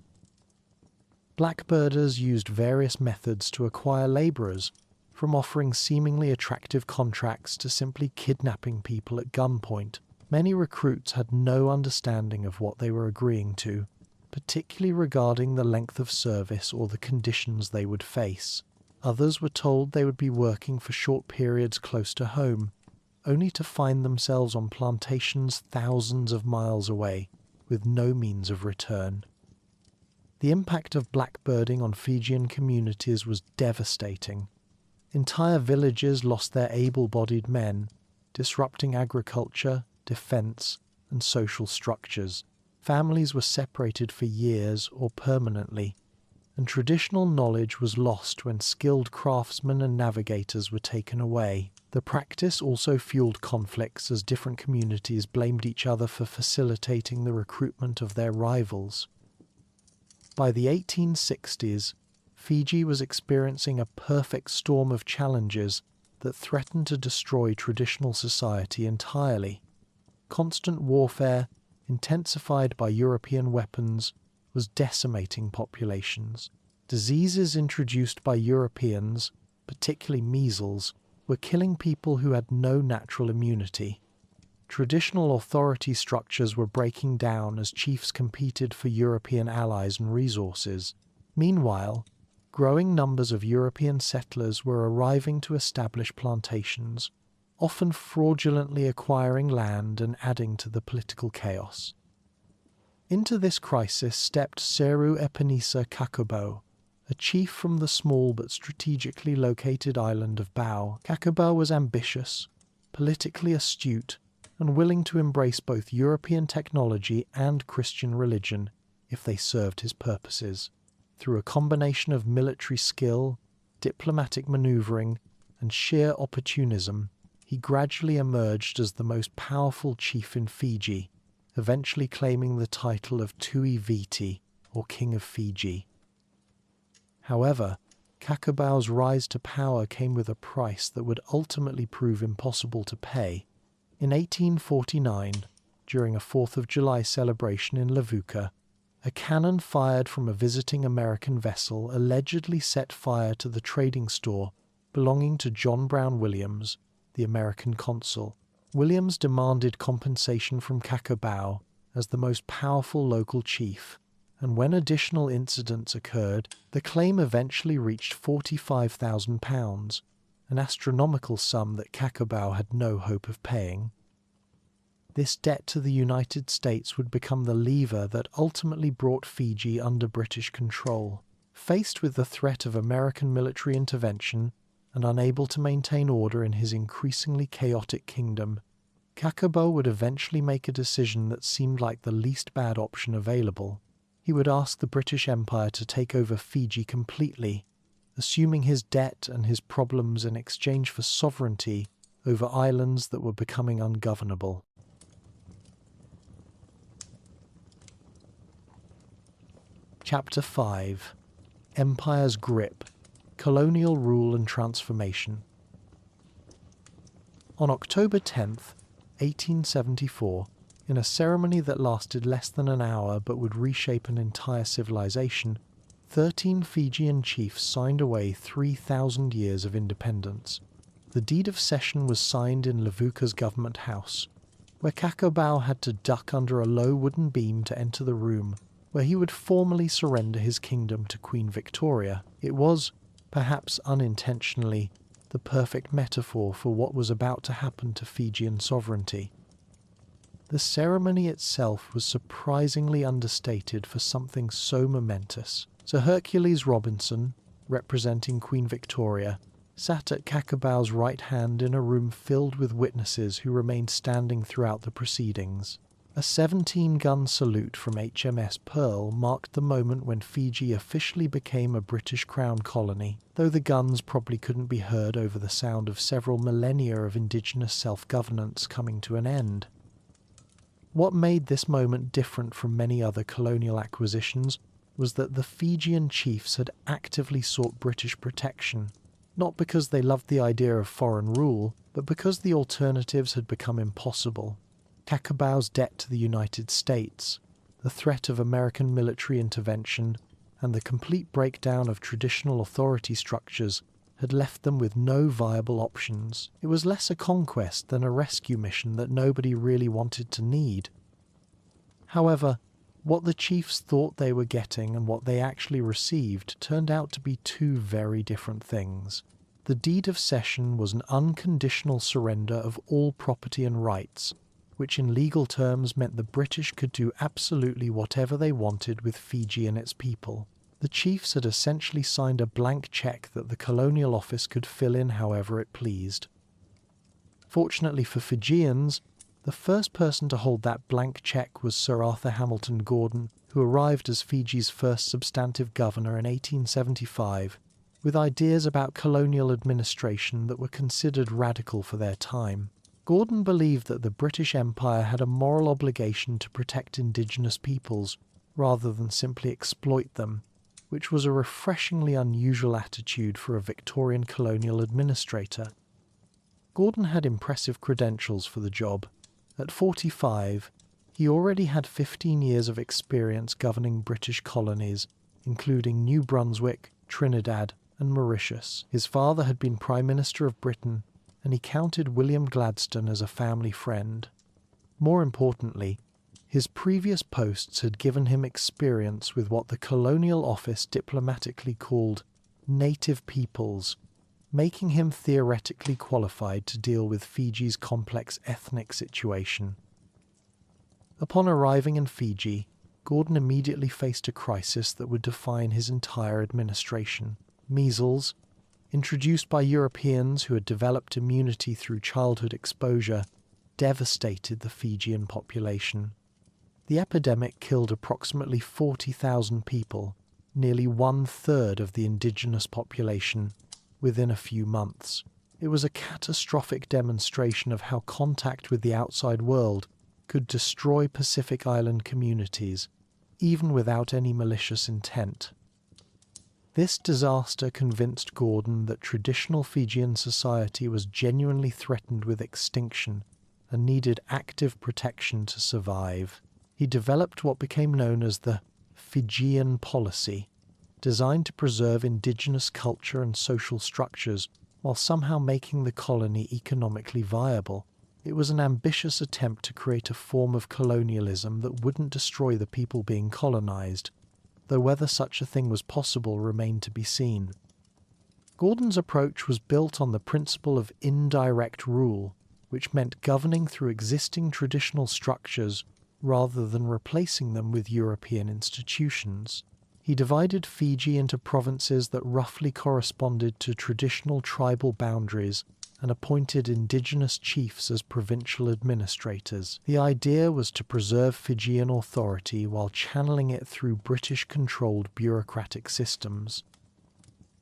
Blackbirders used various methods to acquire labourers, from offering seemingly attractive contracts to simply kidnapping people at gunpoint. Many recruits had no understanding of what they were agreeing to, particularly regarding the length of service or the conditions they would face. Others were told they would be working for short periods close to home, only to find themselves on plantations thousands of miles away, with no means of return. The impact of blackbirding on Fijian communities was devastating. Entire villages lost their able-bodied men, disrupting agriculture, defence, and social structures. Families were separated for years or permanently, and traditional knowledge was lost when skilled craftsmen and navigators were taken away. The practice also fueled conflicts as different communities blamed each other for facilitating the recruitment of their rivals. By the 1860s, Fiji was experiencing a perfect storm of challenges that threatened to destroy traditional society entirely. Constant warfare, intensified by European weapons, was decimating populations. Diseases introduced by Europeans, particularly measles, were killing people who had no natural immunity. Traditional authority structures were breaking down as chiefs competed for European allies and resources. Meanwhile, growing numbers of European settlers were arriving to establish plantations, often fraudulently acquiring land and adding to the political chaos. Into this crisis stepped Seru Epenisa Kakubo, a chief from the small but strategically located island of Bau. Kakubo was ambitious, politically astute, and willing to embrace both European technology and Christian religion if they served his purposes. Through a combination of military skill, diplomatic maneuvering, and sheer opportunism, he gradually emerged as the most powerful chief in Fiji, eventually claiming the title of Tui Viti, or King of Fiji. However, Kakubo's rise to power came with a price that would ultimately prove impossible to pay. In 1849, during a 4th of July celebration in Levuka, a cannon fired from a visiting American vessel allegedly set fire to the trading store belonging to John Brown Williams, the American consul. Williams demanded compensation from Kakubo as the most powerful local chief, and when additional incidents occurred, the claim eventually reached £45,000, an astronomical sum that Kakubo had no hope of paying. This debt to the United States would become the lever that ultimately brought Fiji under British control. Faced with the threat of American military intervention and unable to maintain order in his increasingly chaotic kingdom, Kakubo would eventually make a decision that seemed like the least bad option available. He would ask the British Empire to take over Fiji completely, assuming his debt and his problems in exchange for sovereignty over islands that were becoming ungovernable. Chapter 5. Empire's Grip, Colonial Rule and Transformation. On October 10th, 1874, in a ceremony that lasted less than an hour but would reshape an entire civilization, 13 Fijian chiefs signed away 3,000 years of independence. The deed of cession was signed in Levuka's government house, where Kakubo had to duck under a low wooden beam to enter the room, where he would formally surrender his kingdom to Queen Victoria. It was, perhaps unintentionally, the perfect metaphor for what was about to happen to Fijian sovereignty. The ceremony itself was surprisingly understated for something so momentous. Sir Hercules Robinson, representing Queen Victoria, sat at Kakubo's right hand in a room filled with witnesses who remained standing throughout the proceedings. A 17-gun salute from HMS Pearl marked the moment when Fiji officially became a British Crown colony, though the guns probably couldn't be heard over the sound of several millennia of indigenous self-governance coming to an end. What made this moment different from many other colonial acquisitions was that the Fijian chiefs had actively sought British protection, not because they loved the idea of foreign rule, but because the alternatives had become impossible. Kakubo's debt to the United States, the threat of American military intervention, and the complete breakdown of traditional authority structures had left them with no viable options. It was less a conquest than a rescue mission that nobody really wanted to need. However, what the chiefs thought they were getting and what they actually received turned out to be two very different things. The deed of cession was an unconditional surrender of all property and rights, which in legal terms meant the British could do absolutely whatever they wanted with Fiji and its people. The chiefs had essentially signed a blank cheque that the colonial office could fill in however it pleased. Fortunately for Fijians, the first person to hold that blank cheque was Sir Arthur Hamilton Gordon, who arrived as Fiji's first substantive governor in 1875, with ideas about colonial administration that were considered radical for their time. Gordon believed that the British Empire had a moral obligation to protect indigenous peoples, rather than simply exploit them, which was a refreshingly unusual attitude for a Victorian colonial administrator. Gordon had impressive credentials for the job. At 45, he already had 15 years of experience governing British colonies, including New Brunswick, Trinidad, and Mauritius. His father had been Prime Minister of Britain, and he counted William Gladstone as a family friend. More importantly, his previous posts had given him experience with what the Colonial Office diplomatically called native peoples, making him theoretically qualified to deal with Fiji's complex ethnic situation. Upon arriving in Fiji, Gordon immediately faced a crisis that would define his entire administration. Measles, introduced by Europeans who had developed immunity through childhood exposure, devastated the Fijian population. The epidemic killed approximately 40,000 people, nearly one-third of the indigenous population, within a few months. It was a catastrophic demonstration of how contact with the outside world could destroy Pacific Island communities, even without any malicious intent. This disaster convinced Gordon that traditional Fijian society was genuinely threatened with extinction and needed active protection to survive. He developed what became known as the Fijian policy, designed to preserve indigenous culture and social structures while somehow making the colony economically viable. It was an ambitious attempt to create a form of colonialism that wouldn't destroy the people being colonized, though whether such a thing was possible remained to be seen. Gordon's approach was built on the principle of indirect rule, which meant governing through existing traditional structures rather than replacing them with European institutions. He divided Fiji into provinces that roughly corresponded to traditional tribal boundaries and appointed indigenous chiefs as provincial administrators. The idea was to preserve Fijian authority while channeling it through British-controlled bureaucratic systems.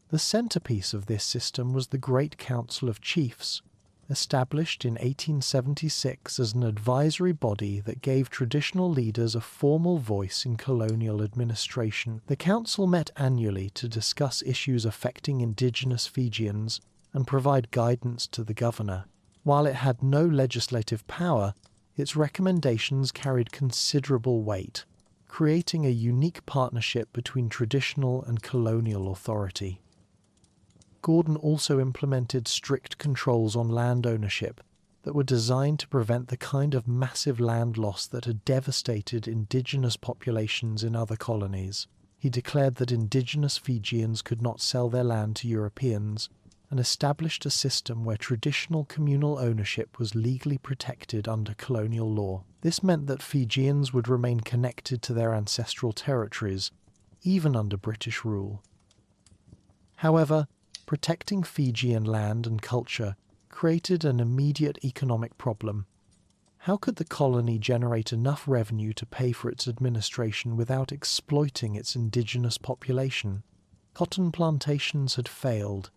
The centerpiece of this system was the Great Council of Chiefs, established in 1876 as an advisory body that gave traditional leaders a formal voice in colonial administration. The council met annually to discuss issues affecting indigenous Fijians and provide guidance to the governor. While it had no legislative power, its recommendations carried considerable weight, creating a unique partnership between traditional and colonial authority. Gordon also implemented strict controls on land ownership that were designed to prevent the kind of massive land loss that had devastated indigenous populations in other colonies. He declared that indigenous Fijians could not sell their land to Europeans, and established a system where traditional communal ownership was legally protected under colonial law. This meant that Fijians would remain connected to their ancestral territories, even under British rule. However, protecting Fijian land and culture created an immediate economic problem. How could the colony generate enough revenue to pay for its administration without exploiting its indigenous population? Cotton plantations had failed,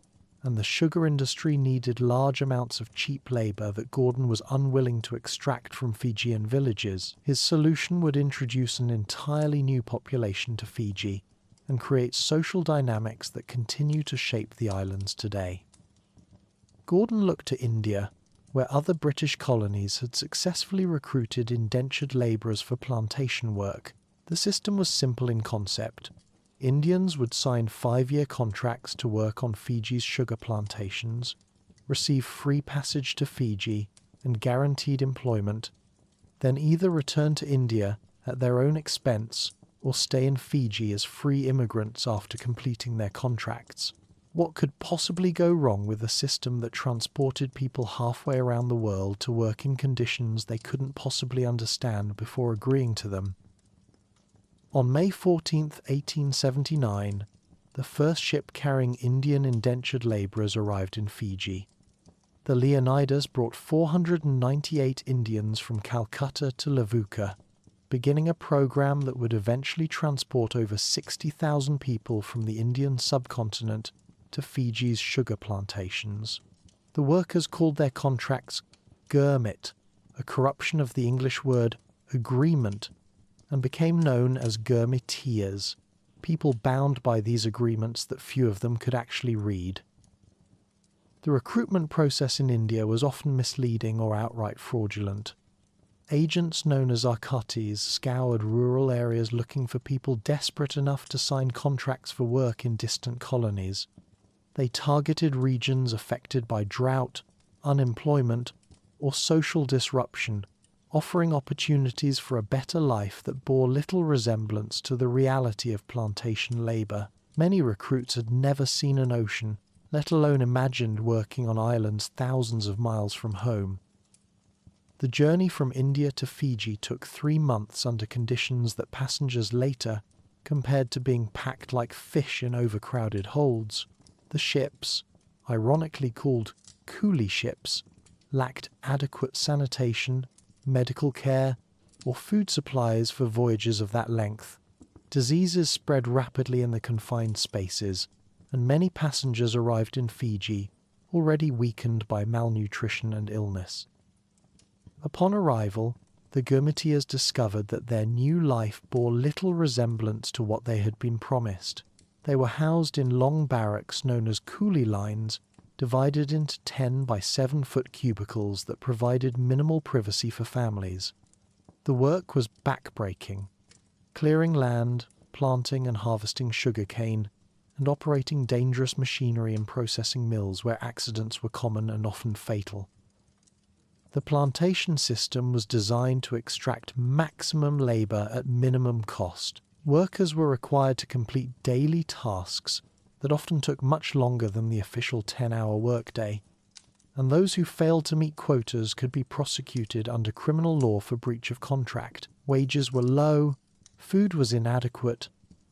and the sugar industry needed large amounts of cheap labor that Gordon was unwilling to extract from Fijian villages. His solution would introduce an entirely new population to Fiji and create social dynamics that continue to shape the islands today. Gordon looked to India, where other British colonies had successfully recruited indentured labourers for plantation work. The system was simple in concept. Indians would sign 5-year contracts to work on Fiji's sugar plantations, receive free passage to Fiji and guaranteed employment, then either return to India at their own expense or stay in Fiji as free immigrants after completing their contracts. What could possibly go wrong with a system that transported people halfway around the world to work in conditions they couldn't possibly understand before agreeing to them? On May 14, 1879, the first ship carrying Indian indentured labourers arrived in Fiji. The Leonidas brought 498 Indians from Calcutta to Levuka, beginning a program that would eventually transport over 60,000 people from the Indian subcontinent to Fiji's sugar plantations. The workers called their contracts gurmit, a corruption of the English word agreement, and became known as gurmitias, people bound by these agreements that few of them could actually read. The recruitment process in India was often misleading or outright fraudulent. Agents known as archipelagos scoured rural areas looking for people desperate enough to sign contracts for work in distant colonies. They targeted regions affected by drought, unemployment, or social disruption, offering opportunities for a better life that bore little resemblance to the reality of plantation labour. Many recruits had never seen an ocean, let alone imagined working on islands thousands of miles from home. The journey from India to Fiji took 3 months under conditions that passengers later compared to being packed like fish in overcrowded holds. The ships, ironically called coolie ships, lacked adequate sanitation, medical care, or food supplies for voyages of that length. Diseases spread rapidly in the confined spaces, and many passengers arrived in Fiji, already weakened by malnutrition and illness. Upon arrival, the Gurmitias discovered that their new life bore little resemblance to what they had been promised. They were housed in long barracks known as coolie lines, divided into 10 by 7-foot cubicles that provided minimal privacy for families. The work was back-breaking, clearing land, planting and harvesting sugarcane, and operating dangerous machinery in processing mills where accidents were common and often fatal. The plantation system was designed to extract maximum labour at minimum cost. Workers were required to complete daily tasks that often took much longer than the official 10-hour workday, and those who failed to meet quotas could be prosecuted under criminal law for breach of contract. Wages were low, food was inadequate,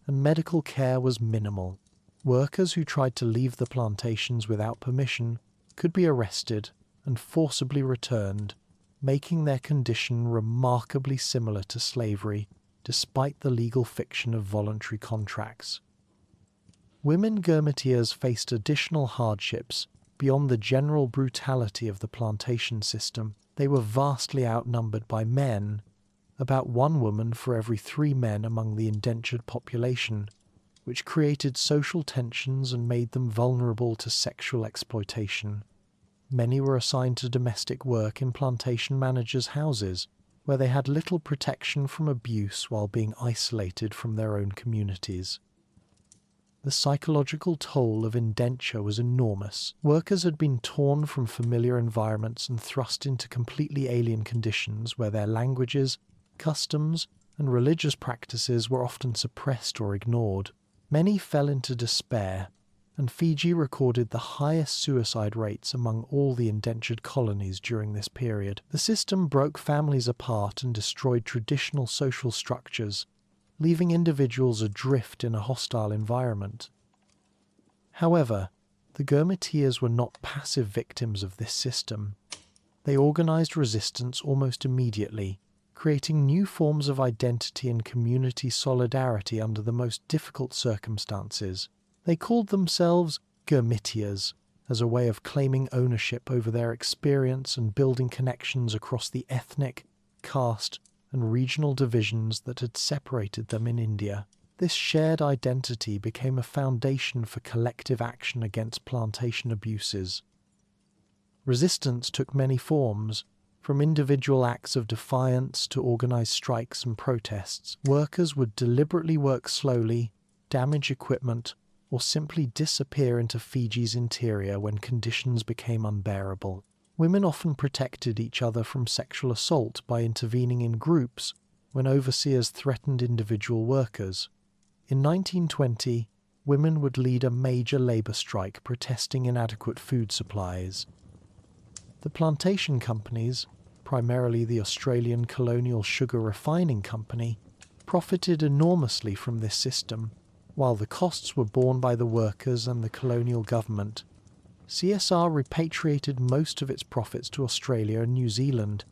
and medical care was minimal. Workers who tried to leave the plantations without permission could be arrested and forcibly returned, making their condition remarkably similar to slavery, despite the legal fiction of voluntary contracts. Women Gurmitias faced additional hardships beyond the general brutality of the plantation system. They were vastly outnumbered by men, about 1 woman for every 3 men among the indentured population, which created social tensions and made them vulnerable to sexual exploitation. Many were assigned to domestic work in plantation managers' houses, where they had little protection from abuse while being isolated from their own communities. The psychological toll of indenture was enormous. Workers had been torn from familiar environments and thrust into completely alien conditions where their languages, customs, and religious practices were often suppressed or ignored. Many fell into despair, and Fiji recorded the highest suicide rates among all the indentured colonies during this period. The system broke families apart and destroyed traditional social structures, leaving individuals adrift in a hostile environment. However, the Gurmitias were not passive victims of this system. They organized resistance almost immediately, creating new forms of identity and community solidarity under the most difficult circumstances. They called themselves Gurmitias as a way of claiming ownership over their experience and building connections across the ethnic, caste, and regional divisions that had separated them in India. This shared identity became a foundation for collective action against plantation abuses. Resistance took many forms, from individual acts of defiance to organized strikes and protests. Workers would deliberately work slowly, damage equipment, or simply disappear into Fiji's interior when conditions became unbearable. Women often protected each other from sexual assault by intervening in groups when overseers threatened individual workers. In 1920, women would lead a major labour strike protesting inadequate food supplies. The plantation companies, primarily the Australian Colonial Sugar Refining Company, profited enormously from this system, while the costs were borne by the workers and the colonial government. CSR repatriated most of its profits to Australia and New Zealand,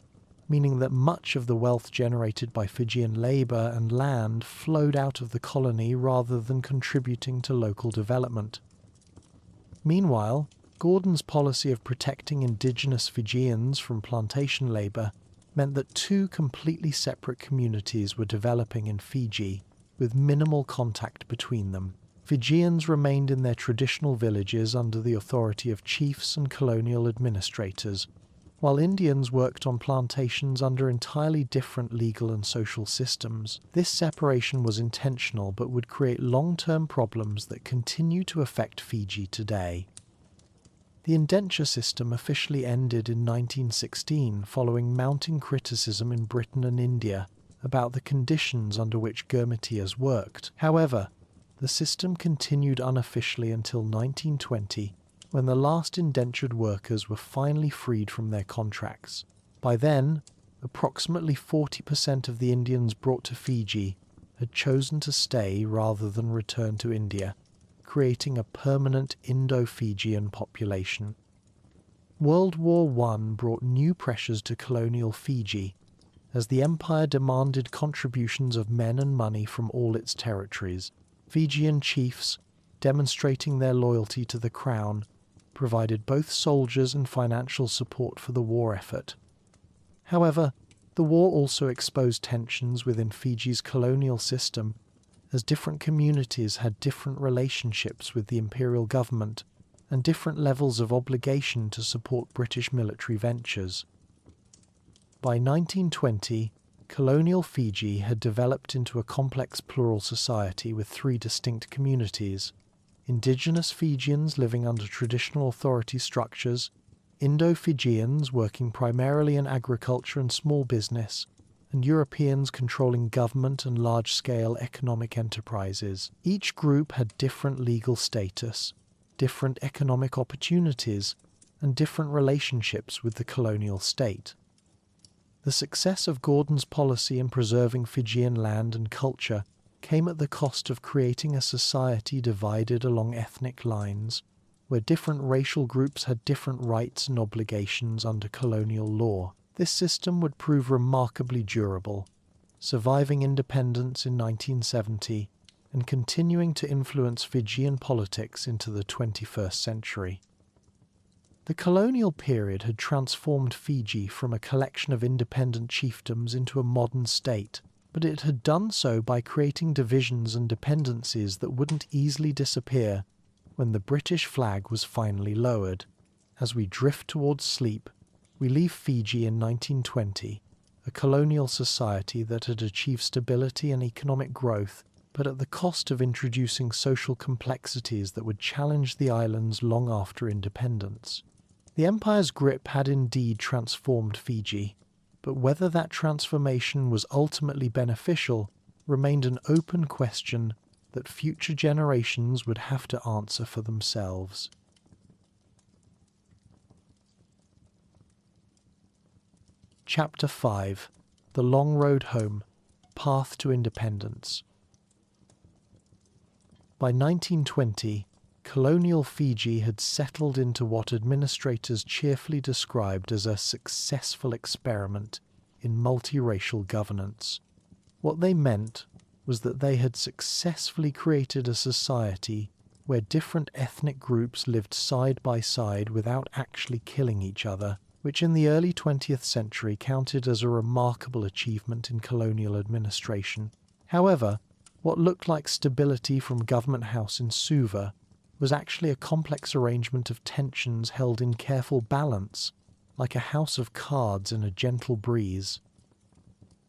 meaning that much of the wealth generated by Fijian labour and land flowed out of the colony rather than contributing to local development. Meanwhile, Gordon's policy of protecting indigenous Fijians from plantation labour meant that two completely separate communities were developing in Fiji, with minimal contact between them. Fijians remained in their traditional villages under the authority of chiefs and colonial administrators, while Indians worked on plantations under entirely different legal and social systems. This separation was intentional but would create long-term problems that continue to affect Fiji today. The indenture system officially ended in 1916 following mounting criticism in Britain and India about the conditions under which gurmitias worked. However, the system continued unofficially until 1920, when the last indentured workers were finally freed from their contracts. By then, approximately 40% of the Indians brought to Fiji had chosen to stay rather than return to India, creating a permanent Indo-Fijian population. World War I brought new pressures to colonial Fiji, as the empire demanded contributions of men and money from all its territories. Fijian chiefs, demonstrating their loyalty to the crown, provided both soldiers and financial support for the war effort. However, the war also exposed tensions within Fiji's colonial system, as different communities had different relationships with the imperial government and different levels of obligation to support British military ventures. By 1920, colonial Fiji had developed into a complex plural society with three distinct communities: indigenous Fijians living under traditional authority structures, Indo-Fijians working primarily in agriculture and small business, and Europeans controlling government and large-scale economic enterprises. Each group had different legal status, different economic opportunities, and different relationships with the colonial state. The success of Gordon's policy in preserving Fijian land and culture came at the cost of creating a society divided along ethnic lines, where different racial groups had different rights and obligations under colonial law. This system would prove remarkably durable, surviving independence in 1970 and continuing to influence Fijian politics into the 21st century. The colonial period had transformed Fiji from a collection of independent chiefdoms into a modern state, but it had done so by creating divisions and dependencies that wouldn't easily disappear when the British flag was finally lowered. As we drift towards sleep, we leave Fiji in 1920, a colonial society that had achieved stability and economic growth, but at the cost of introducing social complexities that would challenge the islands long after independence. The empire's grip had indeed transformed Fiji, but whether that transformation was ultimately beneficial remained an open question that future generations would have to answer for themselves. Chapter 5: The Long Road Home – Path to Independence. By 1920, colonial Fiji had settled into what administrators cheerfully described as a successful experiment in multiracial governance. What they meant was that they had successfully created a society where different ethnic groups lived side by side without actually killing each other, which in the early 20th century counted as a remarkable achievement in colonial administration. However, what looked like stability from Government House in Suva was actually a complex arrangement of tensions held in careful balance, like a house of cards in a gentle breeze.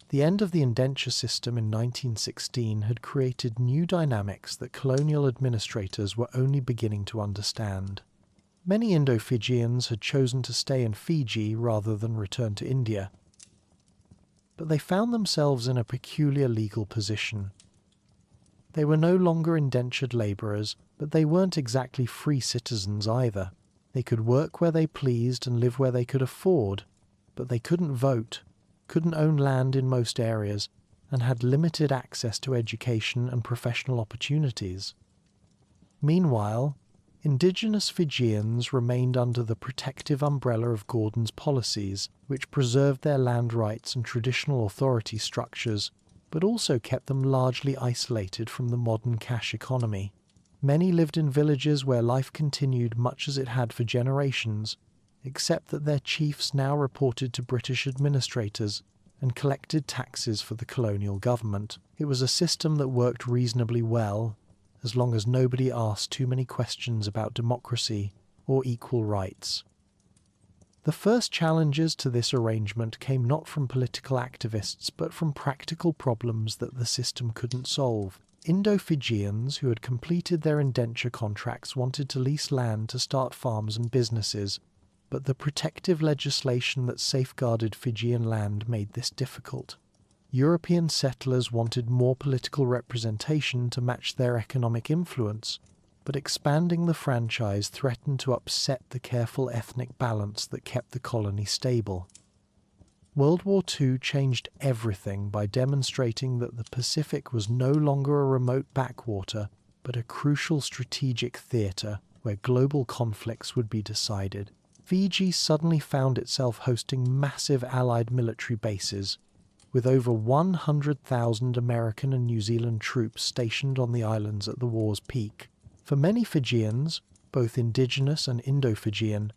The end of the indenture system in 1916 had created new dynamics that colonial administrators were only beginning to understand. Many Indo-Fijians had chosen to stay in Fiji rather than return to India, but they found themselves in a peculiar legal position. They were no longer indentured labourers, but they weren't exactly free citizens either. They could work where they pleased and live where they could afford, but they couldn't vote, couldn't own land in most areas, and had limited access to education and professional opportunities. Meanwhile, indigenous Fijians remained under the protective umbrella of Gordon's policies, which preserved their land rights and traditional authority structures, but also kept them largely isolated from the modern cash economy. Many lived in villages where life continued much as it had for generations, except that their chiefs now reported to British administrators and collected taxes for the colonial government. It was a system that worked reasonably well, as long as nobody asked too many questions about democracy or equal rights. The first challenges to this arrangement came not from political activists, but from practical problems that the system couldn't solve. Indo-Fijians who had completed their indenture contracts wanted to lease land to start farms and businesses, but the protective legislation that safeguarded Fijian land made this difficult. European settlers wanted more political representation to match their economic influence, but expanding the franchise threatened to upset the careful ethnic balance that kept the colony stable. World War II changed everything by demonstrating that the Pacific was no longer a remote backwater, but a crucial strategic theatre where global conflicts would be decided. Fiji suddenly found itself hosting massive Allied military bases, with over 100,000 American and New Zealand troops stationed on the islands at the war's peak. For many Fijians, both indigenous and Indo-Fijian,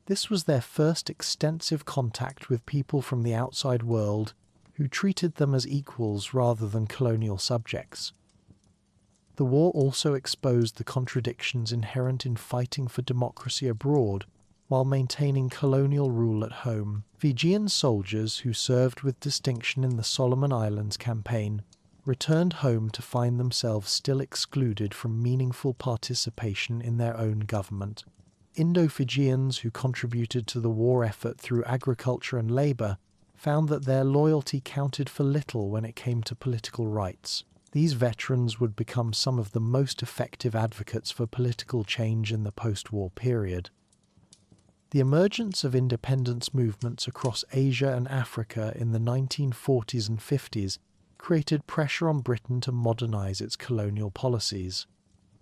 this was their first extensive contact with people from the outside world who treated them as equals rather than colonial subjects. The war also exposed the contradictions inherent in fighting for democracy abroad while maintaining colonial rule at home. Fijian soldiers who served with distinction in the Solomon Islands campaign returned home to find themselves still excluded from meaningful participation in their own government. Indo-Fijians who contributed to the war effort through agriculture and labour found that their loyalty counted for little when it came to political rights. These veterans would become some of the most effective advocates for political change in the post-war period. The emergence of independence movements across Asia and Africa in the 1940s and 50s created pressure on Britain to modernise its colonial policies.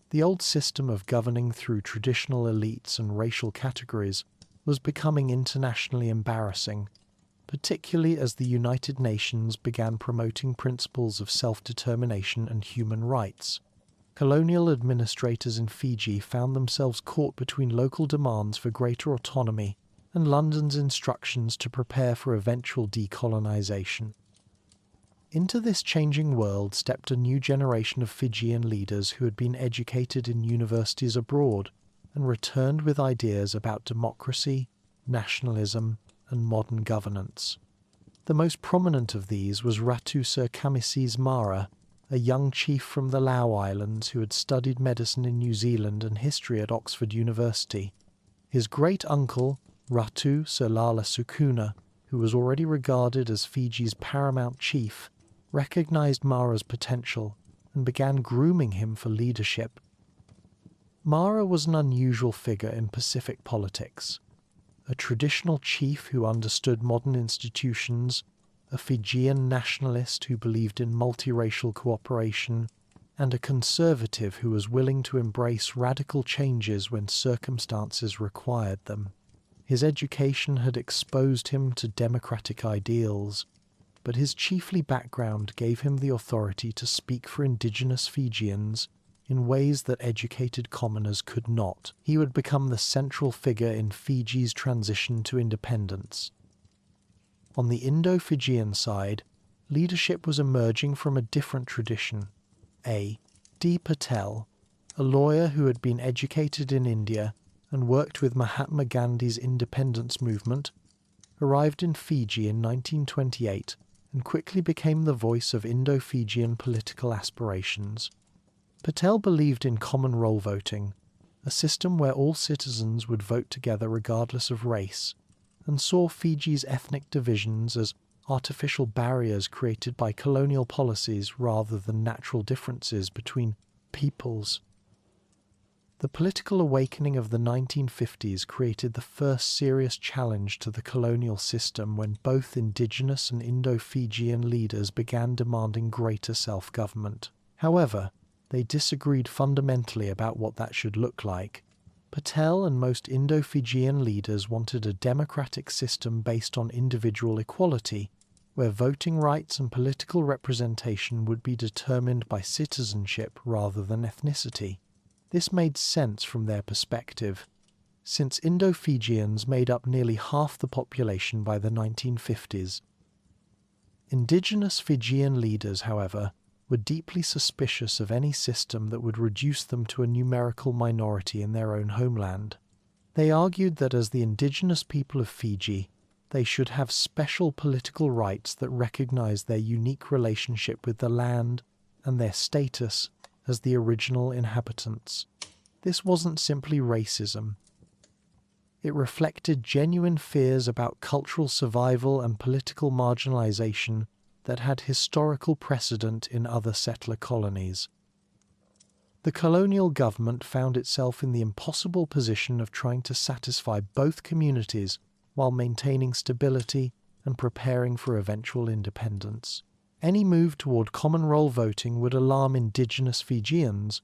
The old system of governing through traditional elites and racial categories was becoming internationally embarrassing, particularly as the United Nations began promoting principles of self-determination and human rights. Colonial administrators in Fiji found themselves caught between local demands for greater autonomy and London's instructions to prepare for eventual decolonisation. Into this changing world stepped a new generation of Fijian leaders who had been educated in universities abroad and returned with ideas about democracy, nationalism, and modern governance. The most prominent of these was Ratu Sir Kamises Mara, a young chief from the Lau Islands who had studied medicine in New Zealand and history at Oxford University. His great-uncle, Ratu Sir Lala Sukuna, who was already regarded as Fiji's paramount chief, recognised Mara's potential and began grooming him for leadership. Mara was an unusual figure in Pacific politics, a traditional chief who understood modern institutions, a Fijian nationalist who believed in multiracial cooperation, and a conservative who was willing to embrace radical changes when circumstances required them. His education had exposed him to democratic ideals, but his chiefly background gave him the authority to speak for indigenous Fijians in ways that educated commoners could not. He would become the central figure in Fiji's transition to independence. On the Indo-Fijian side, leadership was emerging from a different tradition. D. Patel, a lawyer who had been educated in India and worked with Mahatma Gandhi's independence movement, arrived in Fiji in 1928 and quickly became the voice of Indo-Fijian political aspirations. Patel believed in common roll voting, a system where all citizens would vote together regardless of race, and saw Fiji's ethnic divisions as artificial barriers created by colonial policies rather than natural differences between peoples. The political awakening of the 1950s created the first serious challenge to the colonial system when both indigenous and Indo-Fijian leaders began demanding greater self-government. However, they disagreed fundamentally about what that should look like. Patel and most Indo-Fijian leaders wanted a democratic system based on individual equality, where voting rights and political representation would be determined by citizenship rather than ethnicity. This made sense from their perspective, since Indo-Fijians made up nearly half the population by the 1950s. Indigenous Fijian leaders, however, were deeply suspicious of any system that would reduce them to a numerical minority in their own homeland. They argued that as the indigenous people of Fiji, they should have special political rights that recognized their unique relationship with the land and their status as the original inhabitants. This wasn't simply racism. It reflected genuine fears about cultural survival and political marginalization that had historical precedent in other settler colonies. The colonial government found itself in the impossible position of trying to satisfy both communities while maintaining stability and preparing for eventual independence. Any move toward common roll voting would alarm indigenous Fijians,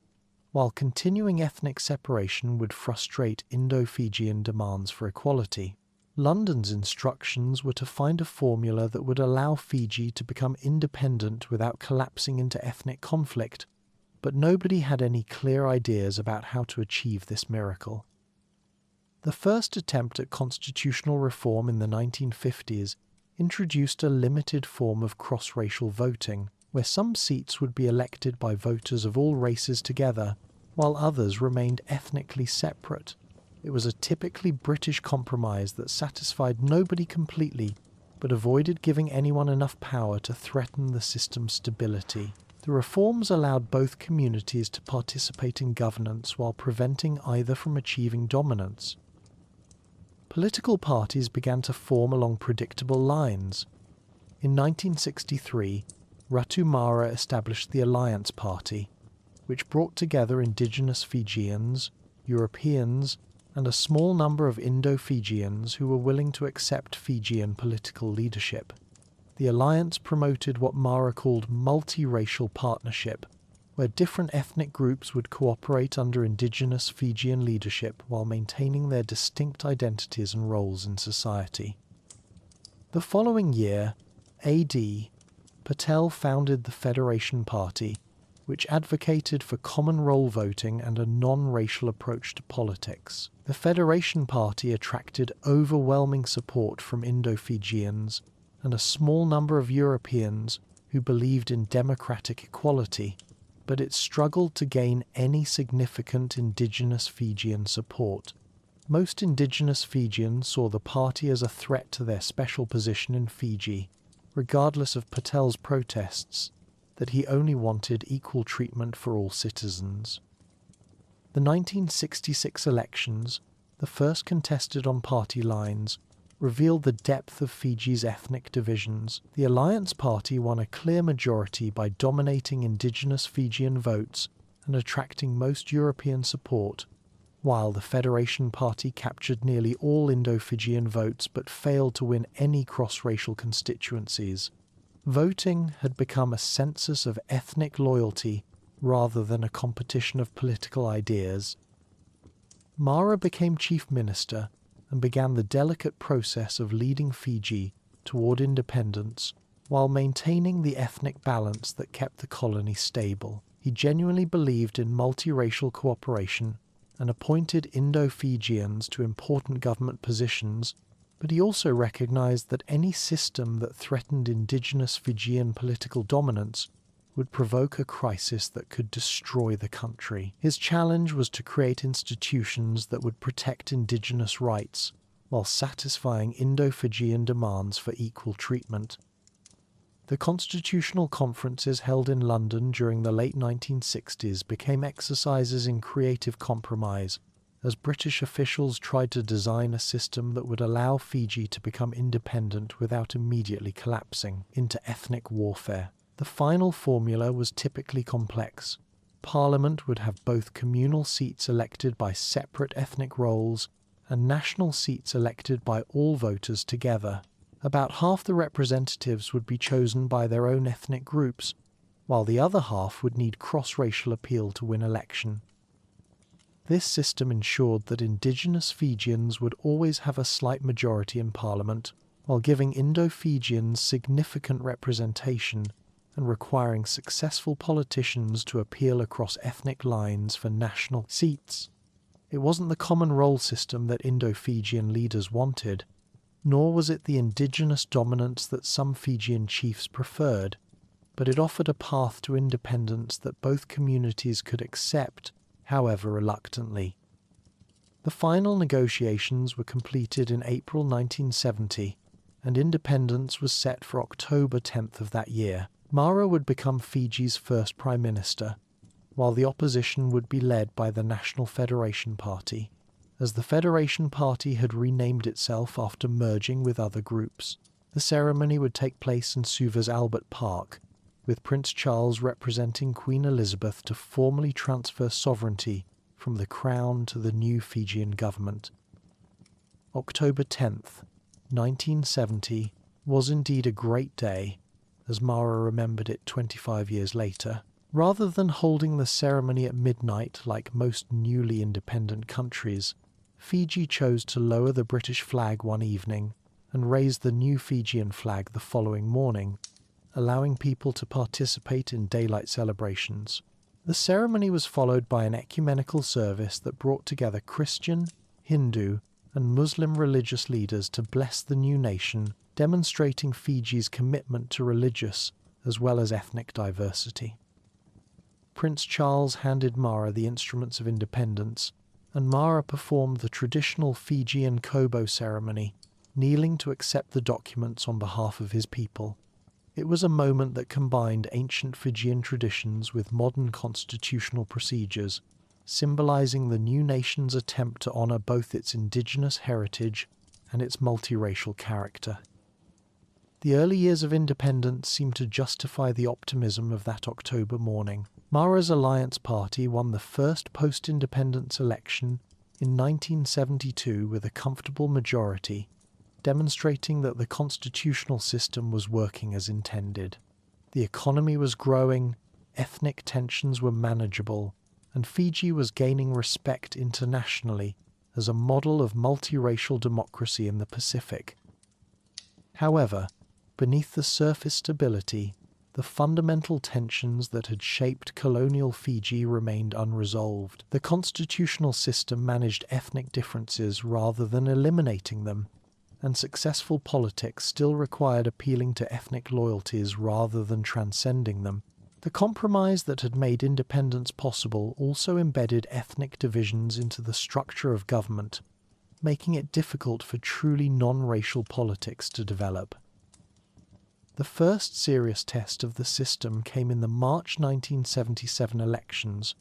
while continuing ethnic separation would frustrate Indo-Fijian demands for equality. London's instructions were to find a formula that would allow Fiji to become independent without collapsing into ethnic conflict, but nobody had any clear ideas about how to achieve this miracle. The first attempt at constitutional reform in the 1950s introduced a limited form of cross-racial voting, where some seats would be elected by voters of all races together, while others remained ethnically separate. It was a typically British compromise that satisfied nobody completely, but avoided giving anyone enough power to threaten the system's stability. The reforms allowed both communities to participate in governance while preventing either from achieving dominance. Political parties began to form along predictable lines. In 1963, Ratu Mara established the Alliance Party, which brought together indigenous Fijians, Europeans, and a small number of Indo-Fijians who were willing to accept Fijian political leadership. The alliance promoted what Mara called multiracial partnership, where different ethnic groups would cooperate under indigenous Fijian leadership while maintaining their distinct identities and roles in society. The following year, AD, Patel founded the Federation Party, which advocated for common roll voting and a non-racial approach to politics. The Federation Party attracted overwhelming support from Indo-Fijians and a small number of Europeans who believed in democratic equality, but it struggled to gain any significant indigenous Fijian support. Most indigenous Fijians saw the party as a threat to their special position in Fiji, regardless of Patel's protests that he only wanted equal treatment for all citizens. The 1966 elections, the first contested on party lines, revealed the depth of Fiji's ethnic divisions. The Alliance Party won a clear majority by dominating indigenous Fijian votes and attracting most European support, while the Federation Party captured nearly all Indo-Fijian votes but failed to win any cross-racial constituencies. Voting had become a census of ethnic loyalty rather than a competition of political ideas. Mara became chief minister and began the delicate process of leading Fiji toward independence while maintaining the ethnic balance that kept the colony stable. He genuinely believed in multiracial cooperation and appointed Indo-Fijians to important government positions, but he also recognized that any system that threatened indigenous Fijian political dominance would provoke a crisis that could destroy the country. His challenge was to create institutions that would protect indigenous rights while satisfying Indo-Fijian demands for equal treatment. The constitutional conferences held in London during the late 1960s became exercises in creative compromise, as British officials tried to design a system that would allow Fiji to become independent without immediately collapsing into ethnic warfare. The final formula was typically complex. Parliament would have both communal seats elected by separate ethnic rolls and national seats elected by all voters together. About half the representatives would be chosen by their own ethnic groups, while the other half would need cross-racial appeal to win election. This system ensured that indigenous Fijians would always have a slight majority in Parliament, while giving Indo-Fijians significant representation and requiring successful politicians to appeal across ethnic lines for national seats. It wasn't the common roll system that Indo-Fijian leaders wanted, nor was it the indigenous dominance that some Fijian chiefs preferred, but it offered a path to independence that both communities could accept, however reluctantly. The final negotiations were completed in April 1970, and independence was set for October 10th of that year. Mara would become Fiji's first Prime Minister, while the opposition would be led by the National Federation Party, as the Federation Party had renamed itself after merging with other groups. The ceremony would take place in Suva's Albert Park, with Prince Charles representing Queen Elizabeth to formally transfer sovereignty from the Crown to the new Fijian government. October 10th, 1970, was indeed a great day, as Mara remembered it 25 years later. Rather than holding the ceremony at midnight like most newly independent countries, Fiji chose to lower the British flag one evening and raise the new Fijian flag the following morning, allowing people to participate in daylight celebrations. The ceremony was followed by an ecumenical service that brought together Christian, Hindu, and Muslim religious leaders to bless the new nation, demonstrating Fiji's commitment to religious as well as ethnic diversity. Prince Charles handed Mara the instruments of independence, and Mara performed the traditional Fijian kobo ceremony, kneeling to accept the documents on behalf of his people. It was a moment that combined ancient Fijian traditions with modern constitutional procedures, symbolizing the new nation's attempt to honor both its indigenous heritage and its multiracial character. The early years of independence seemed to justify the optimism of that October morning. Mara's Alliance Party won the first post-independence election in 1972 with a comfortable majority, demonstrating that the constitutional system was working as intended. The economy was growing, ethnic tensions were manageable, and Fiji was gaining respect internationally as a model of multiracial democracy in the Pacific. However, beneath the surface stability, the fundamental tensions that had shaped colonial Fiji remained unresolved. The constitutional system managed ethnic differences rather than eliminating them, and successful politics still required appealing to ethnic loyalties rather than transcending them. The compromise that had made independence possible also embedded ethnic divisions into the structure of government, making it difficult for truly non-racial politics to develop. The first serious test of the system came in the March 1977 elections,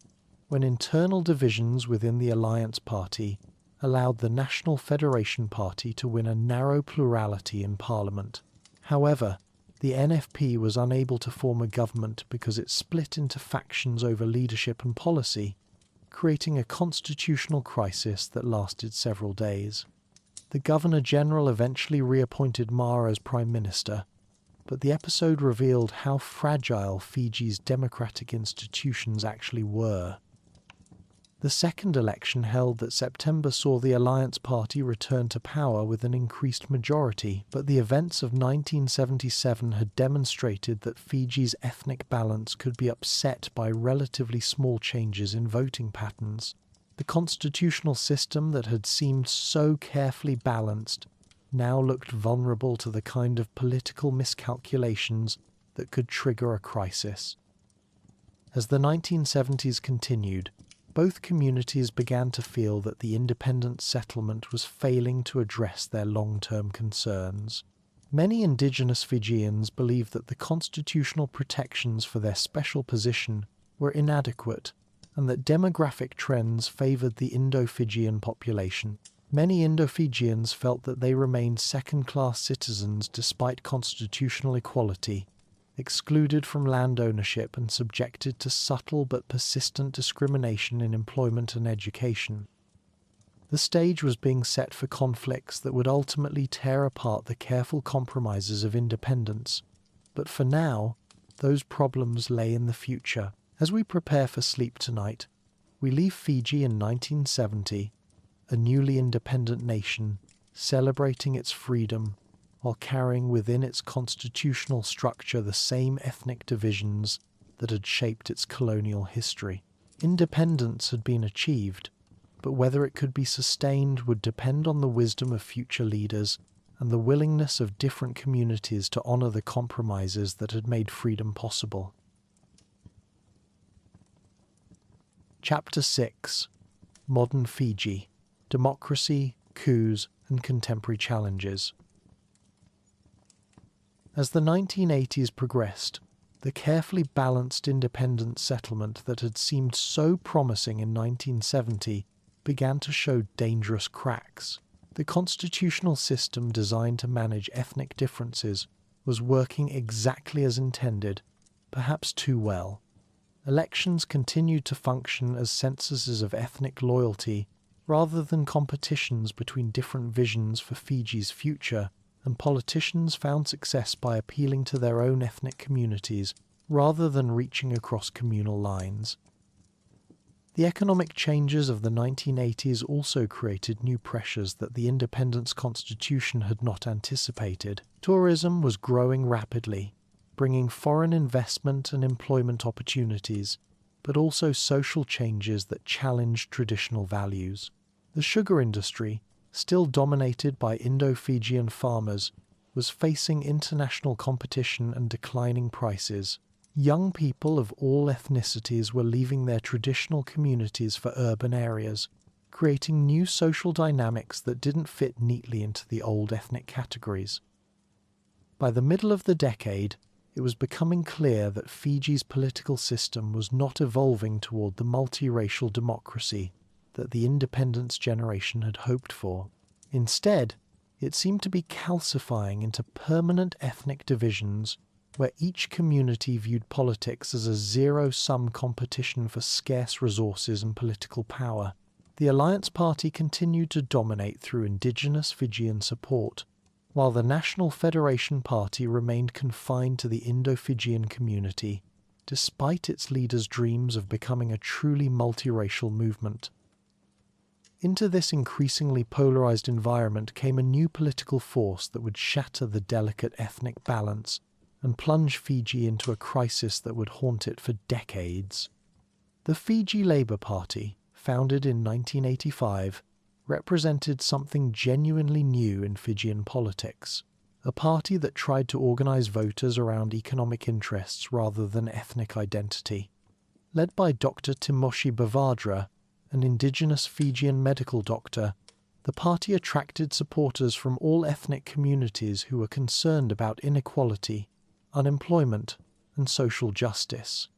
when internal divisions within the Alliance Party allowed the National Federation Party to win a narrow plurality in Parliament. However, the NFP was unable to form a government because it split into factions over leadership and policy, creating a constitutional crisis that lasted several days. The Governor-General eventually reappointed Mara as Prime Minister, but the episode revealed how fragile Fiji's democratic institutions actually were. The second election held that September saw the Alliance Party return to power with an increased majority, but the events of 1977 had demonstrated that Fiji's ethnic balance could be upset by relatively small changes in voting patterns. The constitutional system that had seemed so carefully balanced now looked vulnerable to the kind of political miscalculations that could trigger a crisis. As the 1970s continued, both communities began to feel that the independent settlement was failing to address their long-term concerns. Many indigenous Fijians believed that the constitutional protections for their special position were inadequate, and that demographic trends favoured the Indo-Fijian population. Many Indo-Fijians felt that they remained second-class citizens despite constitutional equality, excluded from land ownership and subjected to subtle but persistent discrimination in employment and education. The stage was being set for conflicts that would ultimately tear apart the careful compromises of independence. But for now, those problems lay in the future. As we prepare for sleep tonight, we leave Fiji in 1970, a newly independent nation, celebrating its freedom while carrying within its constitutional structure the same ethnic divisions that had shaped its colonial history. Independence had been achieved, but whether it could be sustained would depend on the wisdom of future leaders and the willingness of different communities to honour the compromises that had made freedom possible. Chapter 6: Modern Fiji: Democracy, Coups, and Contemporary Challenges. As the 1980s progressed, the carefully balanced independent settlement that had seemed so promising in 1970 began to show dangerous cracks. The constitutional system designed to manage ethnic differences was working exactly as intended, perhaps too well. Elections continued to function as censuses of ethnic loyalty rather than competitions between different visions for Fiji's future, and politicians found success by appealing to their own ethnic communities rather than reaching across communal lines. The economic changes of the 1980s also created new pressures that the independence constitution had not anticipated. Tourism was growing rapidly, bringing foreign investment and employment opportunities, but also social changes that challenged traditional values. The sugar industry, still dominated by Indo-Fijian farmers, was facing international competition and declining prices. Young people of all ethnicities were leaving their traditional communities for urban areas, creating new social dynamics that didn't fit neatly into the old ethnic categories. By the middle of the decade, it was becoming clear that Fiji's political system was not evolving toward the multiracial democracy that the independence generation had hoped for. Instead, it seemed to be calcifying into permanent ethnic divisions where each community viewed politics as a zero-sum competition for scarce resources and political power. The Alliance Party continued to dominate through indigenous Fijian support, while the National Federation Party remained confined to the Indo-Fijian community, despite its leaders' dreams of becoming a truly multiracial movement. Into this increasingly polarized environment came a new political force that would shatter the delicate ethnic balance and plunge Fiji into a crisis that would haunt it for decades. The Fiji Labour Party, founded in 1985, represented something genuinely new in Fijian politics, a party that tried to organise voters around economic interests rather than ethnic identity. Led by Dr. Timoshi Bavadra, an indigenous Fijian medical doctor, the party attracted supporters from all ethnic communities who were concerned about inequality, unemployment, and social justice.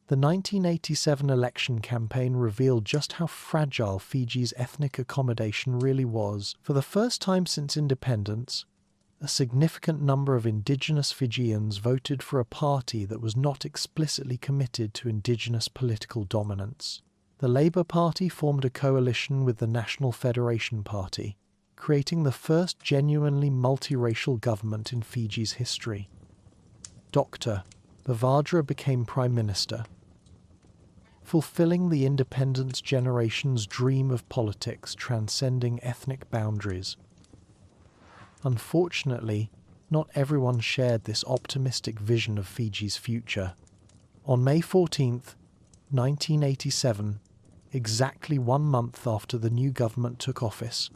The 1987 election campaign revealed just how fragile Fiji's ethnic accommodation really was. For the first time since independence, a significant number of indigenous Fijians voted for a party that was not explicitly committed to indigenous political dominance. The Labour Party formed a coalition with the National Federation Party, creating the first genuinely multiracial government in Fiji's history. Dr. Bavadra became Prime Minister, fulfilling the independence generation's dream of politics transcending ethnic boundaries. Unfortunately, not everyone shared this optimistic vision of Fiji's future. On May 14, 1987, exactly 1 month after the new government took office,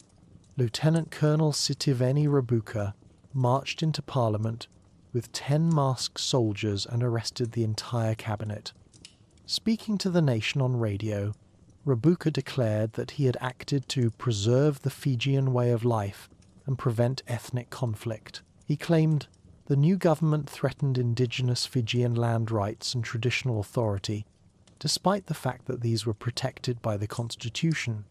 Lieutenant Colonel Sitiveni Rabuka marched into Parliament with 10 masked soldiers and arrested the entire cabinet. Speaking to the nation on radio, Rabuka declared that he had acted to preserve the Fijian way of life and prevent ethnic conflict. He claimed the new government threatened indigenous Fijian land rights and traditional authority, despite the fact that these were protected by the constitution.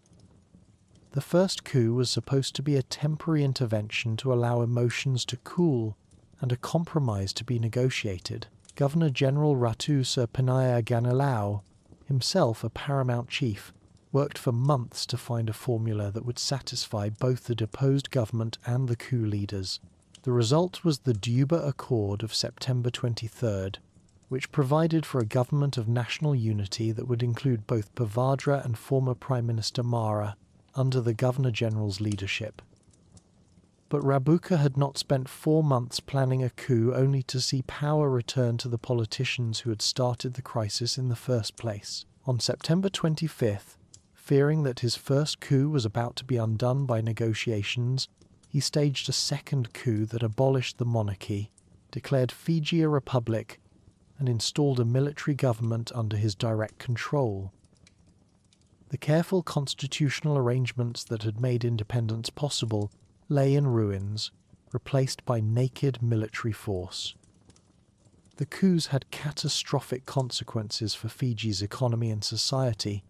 The first coup was supposed to be a temporary intervention to allow emotions to cool and a compromise to be negotiated. Governor-General Ratu Sir Penaya Ganilau, himself a paramount chief, worked for months to find a formula that would satisfy both the deposed government and the coup leaders. The result was the Juba Accord of September 23rd, which provided for a government of national unity that would include both Bavadra and former Prime Minister Mara under the Governor-General's leadership. But Rabuka had not spent 4 months planning a coup only to see power return to the politicians who had started the crisis in the first place. On September 25th, fearing that his first coup was about to be undone by negotiations, he staged a second coup that abolished the monarchy, declared Fiji a republic, and installed a military government under his direct control. The careful constitutional arrangements that had made independence possible lay in ruins, replaced by naked military force. The coups had catastrophic consequences for Fiji's economy and society.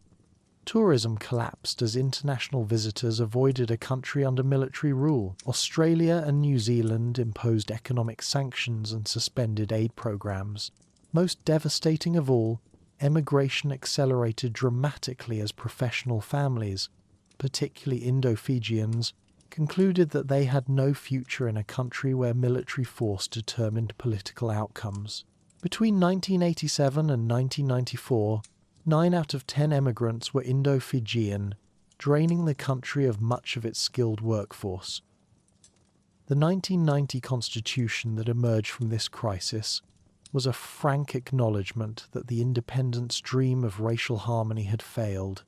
Tourism collapsed as international visitors avoided a country under military rule. Australia and New Zealand imposed economic sanctions and suspended aid programs. Most devastating of all, emigration accelerated dramatically as professional families, particularly Indo-Fijians, concluded that they had no future in a country where military force determined political outcomes. Between 1987 and 1994, 9 out of 10 emigrants were Indo-Fijian, draining the country of much of its skilled workforce. The 1990 constitution that emerged from this crisis was a frank acknowledgement that the independence dream of racial harmony had failed.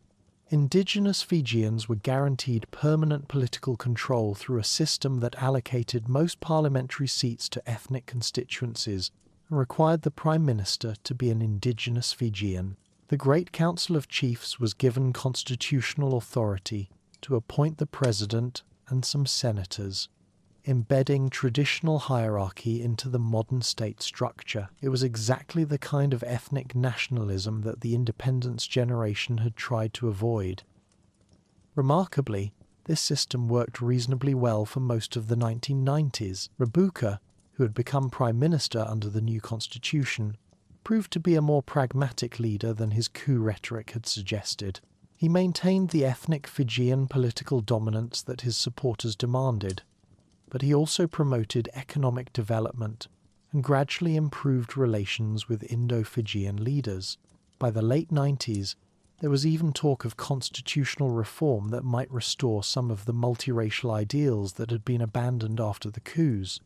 Indigenous Fijians were guaranteed permanent political control through a system that allocated most parliamentary seats to ethnic constituencies and required the Prime Minister to be an indigenous Fijian. The Great Council of Chiefs was given constitutional authority to appoint the President and some senators, embedding traditional hierarchy into the modern state structure. It was exactly the kind of ethnic nationalism that the independence generation had tried to avoid. Remarkably, this system worked reasonably well for most of the 1990s. Rabuka, who had become Prime Minister under the new constitution, proved to be a more pragmatic leader than his coup rhetoric had suggested. He maintained the ethnic Fijian political dominance that his supporters demanded, but he also promoted economic development and gradually improved relations with Indo-Fijian leaders. By the late 90s, there was even talk of constitutional reform that might restore some of the multiracial ideals that had been abandoned after the coups.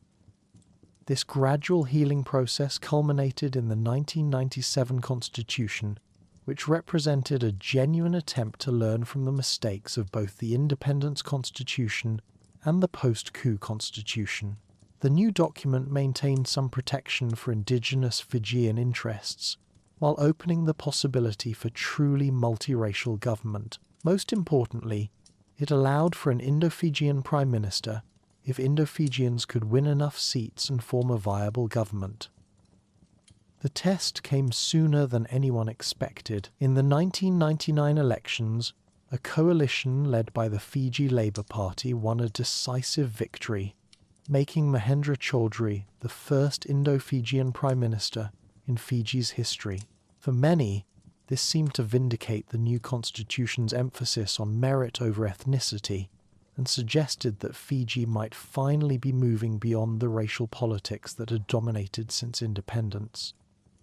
This gradual healing process culminated in the 1997 Constitution, which represented a genuine attempt to learn from the mistakes of both the Independence Constitution and the post-coup Constitution. The new document maintained some protection for indigenous Fijian interests, while opening the possibility for truly multiracial government. Most importantly, it allowed for an Indo-Fijian Prime Minister if Indo-Fijians could win enough seats and form a viable government. The test came sooner than anyone expected. In the 1999 elections, a coalition led by the Fiji Labour Party won a decisive victory, making Mahendra Chaudhry the first Indo-Fijian Prime Minister in Fiji's history. For many, this seemed to vindicate the new constitution's emphasis on merit over ethnicity, and suggested that Fiji might finally be moving beyond the racial politics that had dominated since independence.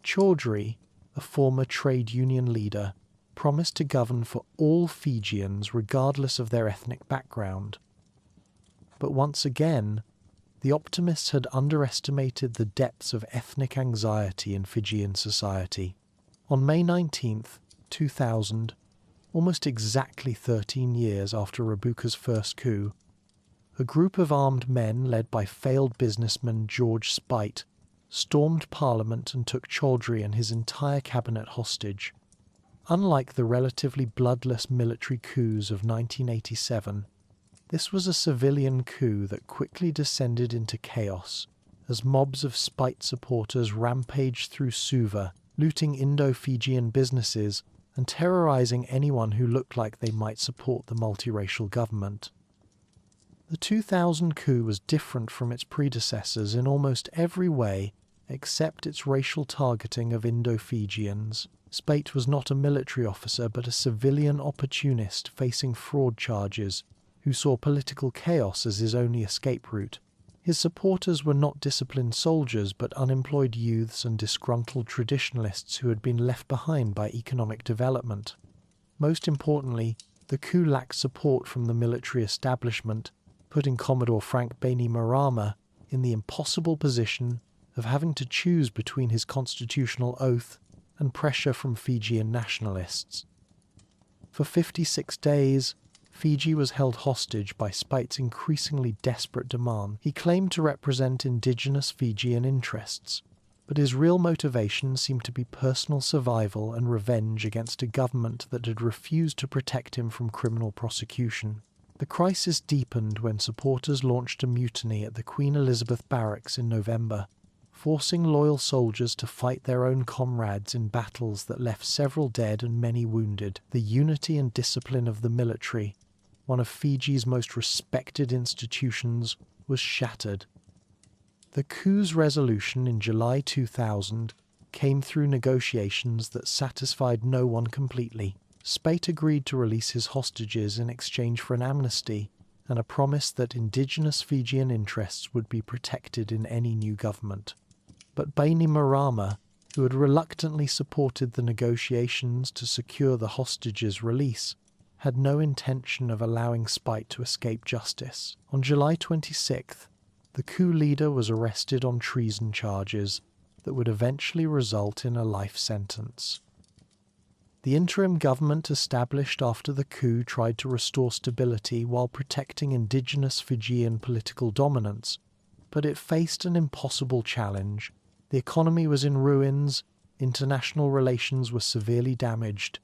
Chaudhry, a former trade union leader, promised to govern for all Fijians regardless of their ethnic background. But once again, the optimists had underestimated the depths of ethnic anxiety in Fijian society. On May 19, 2000, almost exactly 13 years after Rabuka's first coup, a group of armed men led by failed businessman George Speight stormed Parliament and took Chaudhry and his entire cabinet hostage. Unlike the relatively bloodless military coups of 1987, this was a civilian coup that quickly descended into chaos as mobs of Speight supporters rampaged through Suva looting Indo-Fijian businesses and terrorizing anyone who looked like they might support the multiracial government. The 2000 coup was different from its predecessors in almost every way except its racial targeting of Indo-Fijians. Spate was not a military officer but a civilian opportunist facing fraud charges who saw political chaos as his only escape route. His supporters were not disciplined soldiers but unemployed youths and disgruntled traditionalists who had been left behind by economic development. Most importantly, the coup lacked support from the military establishment, putting Commodore Frank Bainimarama in the impossible position of having to choose between his constitutional oath and pressure from Fijian nationalists. For 56 days, Fiji was held hostage by Spate's increasingly desperate demand. He claimed to represent indigenous Fijian interests, but his real motivation seemed to be personal survival and revenge against a government that had refused to protect him from criminal prosecution. The crisis deepened when supporters launched a mutiny at the Queen Elizabeth Barracks in November, forcing loyal soldiers to fight their own comrades in battles that left several dead and many wounded. The unity and discipline of the military, one of Fiji's most respected institutions, was shattered. The coup's resolution in July 2000 came through negotiations that satisfied no one completely. Spate agreed to release his hostages in exchange for an amnesty and a promise that indigenous Fijian interests would be protected in any new government. But Bainimarama, who had reluctantly supported the negotiations to secure the hostages' release, had no intention of allowing Spate to escape justice. On July 26th, the coup leader was arrested on treason charges that would eventually result in a life sentence. The interim government established after the coup tried to restore stability while protecting indigenous Fijian political dominance, but it faced an impossible challenge. The economy was in ruins, international relations were severely damaged,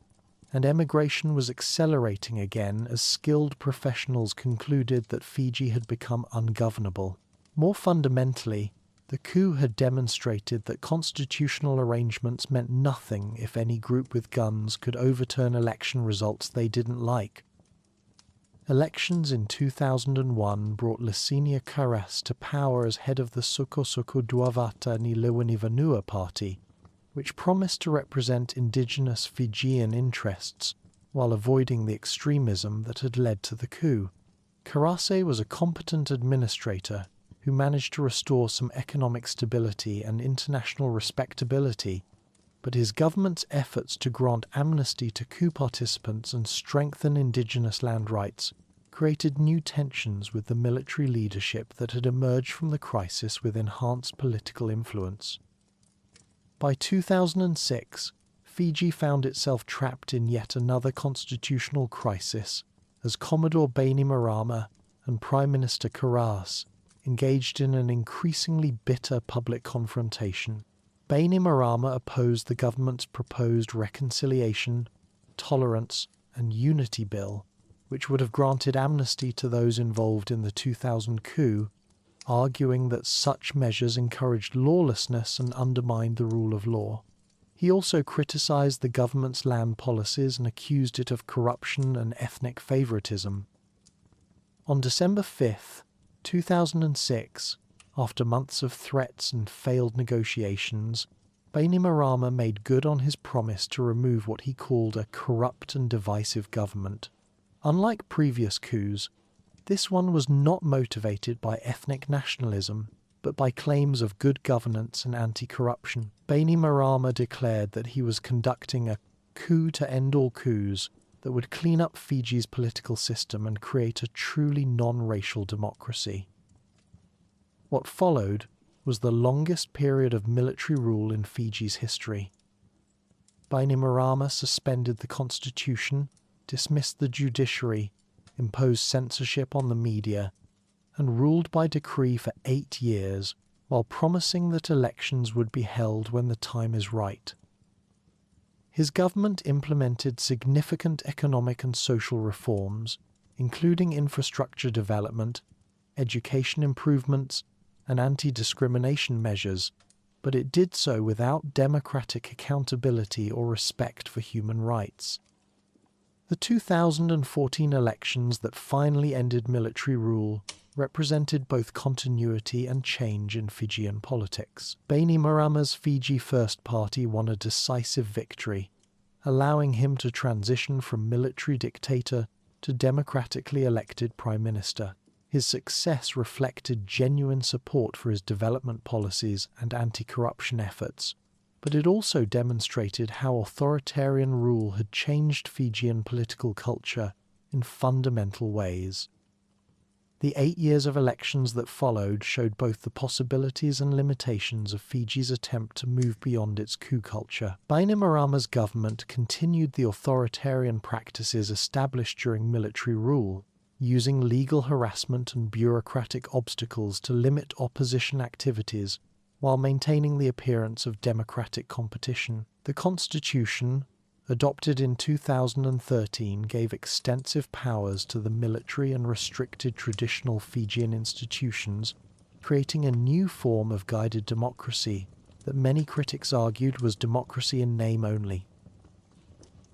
and emigration was accelerating again as skilled professionals concluded that Fiji had become ungovernable. More fundamentally, the coup had demonstrated that constitutional arrangements meant nothing if any group with guns could overturn election results they didn't like. Elections in 2001 brought Lesinia Karas to power as head of the Suko Duavata ni Lewinivanua party, which promised to represent indigenous Fijian interests while avoiding the extremism that had led to the coup. Karase was a competent administrator who managed to restore some economic stability and international respectability, but his government's efforts to grant amnesty to coup participants and strengthen indigenous land rights created new tensions with the military leadership that had emerged from the crisis with enhanced political influence. By 2006, Fiji found itself trapped in yet another constitutional crisis as Commodore Bainimarama and Prime Minister Karas engaged in an increasingly bitter public confrontation. Bainimarama opposed the government's proposed reconciliation, tolerance, and unity bill, which would have granted amnesty to those involved in the 2000 coup, arguing that such measures encouraged lawlessness and undermined the rule of law. He also criticized the government's land policies and accused it of corruption and ethnic favoritism. On December 5th, 2006, after months of threats and failed negotiations, Bainimarama made good on his promise to remove what he called a corrupt and divisive government. Unlike previous coups, this one was not motivated by ethnic nationalism, but by claims of good governance and anti-corruption. Bainimarama declared that he was conducting a coup to end all coups that would clean up Fiji's political system and create a truly non-racial democracy. What followed was the longest period of military rule in Fiji's history. Bainimarama suspended the constitution, dismissed the judiciary, imposed censorship on the media, and ruled by decree for 8 years, while promising that elections would be held when the time is right. His government implemented significant economic and social reforms, including infrastructure development, education improvements, and anti-discrimination measures, but it did so without democratic accountability or respect for human rights. The 2014 elections that finally ended military rule represented both continuity and change in Fijian politics. Bainimarama's Fiji First Party won a decisive victory, allowing him to transition from military dictator to democratically elected prime minister. His success reflected genuine support for his development policies and anti-corruption efforts, but it also demonstrated how authoritarian rule had changed Fijian political culture in fundamental ways. The 8 years of elections that followed showed both the possibilities and limitations of Fiji's attempt to move beyond its coup culture. Bainimarama's government continued the authoritarian practices established during military rule, using legal harassment and bureaucratic obstacles to limit opposition activities while maintaining the appearance of democratic competition. The constitution, adopted in 2013, gave extensive powers to the military and restricted traditional Fijian institutions, creating a new form of guided democracy that many critics argued was democracy in name only.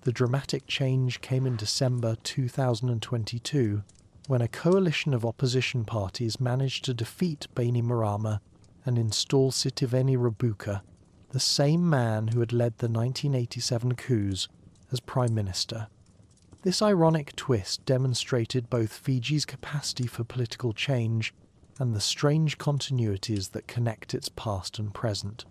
The dramatic change came in December 2022, when a coalition of opposition parties managed to defeat Bainimarama and install Sitiveni Rabuka, the same man who had led the 1987 coups, as Prime Minister. This ironic twist demonstrated both Fiji's capacity for political change and the strange continuities that connect its past and present.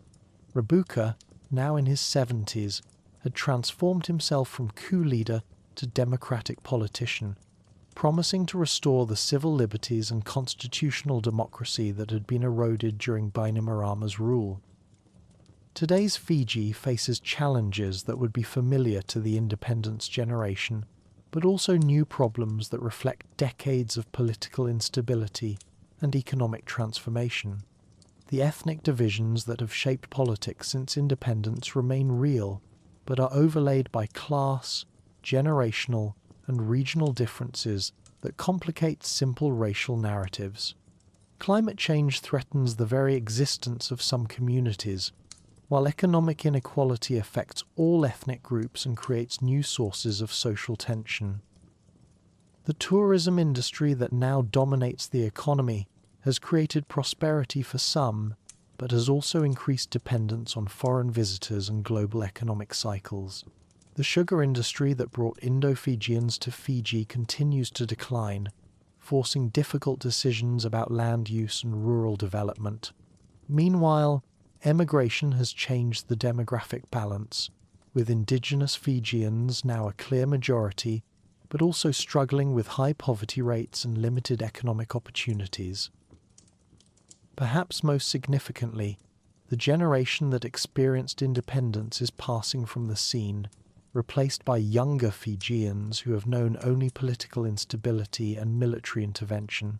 Rabuka, now in his 70s, had transformed himself from coup leader to democratic politician, promising to restore the civil liberties and constitutional democracy that had been eroded during Bainimarama's rule. Today's Fiji faces challenges that would be familiar to the independence generation, but also new problems that reflect decades of political instability and economic transformation. The ethnic divisions that have shaped politics since independence remain real, but are overlaid by class, generational, and regional differences that complicate simple racial narratives. Climate change threatens the very existence of some communities, while economic inequality affects all ethnic groups and creates new sources of social tension. The tourism industry that now dominates the economy has created prosperity for some, but has also increased dependence on foreign visitors and global economic cycles. The sugar industry that brought Indo-Fijians to Fiji continues to decline, forcing difficult decisions about land use and rural development. Meanwhile, emigration has changed the demographic balance, with indigenous Fijians now a clear majority, but also struggling with high poverty rates and limited economic opportunities. Perhaps most significantly, the generation that experienced independence is passing from the scene, replaced by younger Fijians who have known only political instability and military intervention.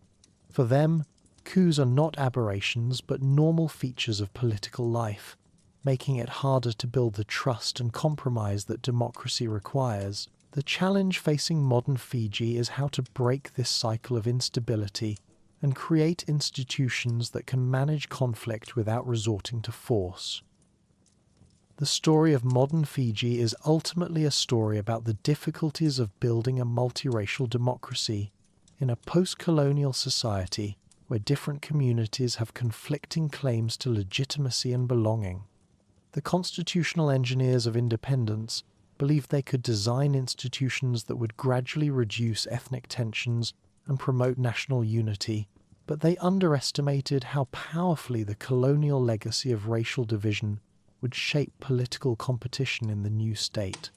For them, coups are not aberrations but normal features of political life, making it harder to build the trust and compromise that democracy requires. The challenge facing modern Fiji is how to break this cycle of instability and create institutions that can manage conflict without resorting to force. The story of modern Fiji is ultimately a story about the difficulties of building a multiracial democracy in a post-colonial society where different communities have conflicting claims to legitimacy and belonging. The constitutional engineers of independence believed they could design institutions that would gradually reduce ethnic tensions and promote national unity, but they underestimated how powerfully the colonial legacy of racial division would shape political competition in the new state.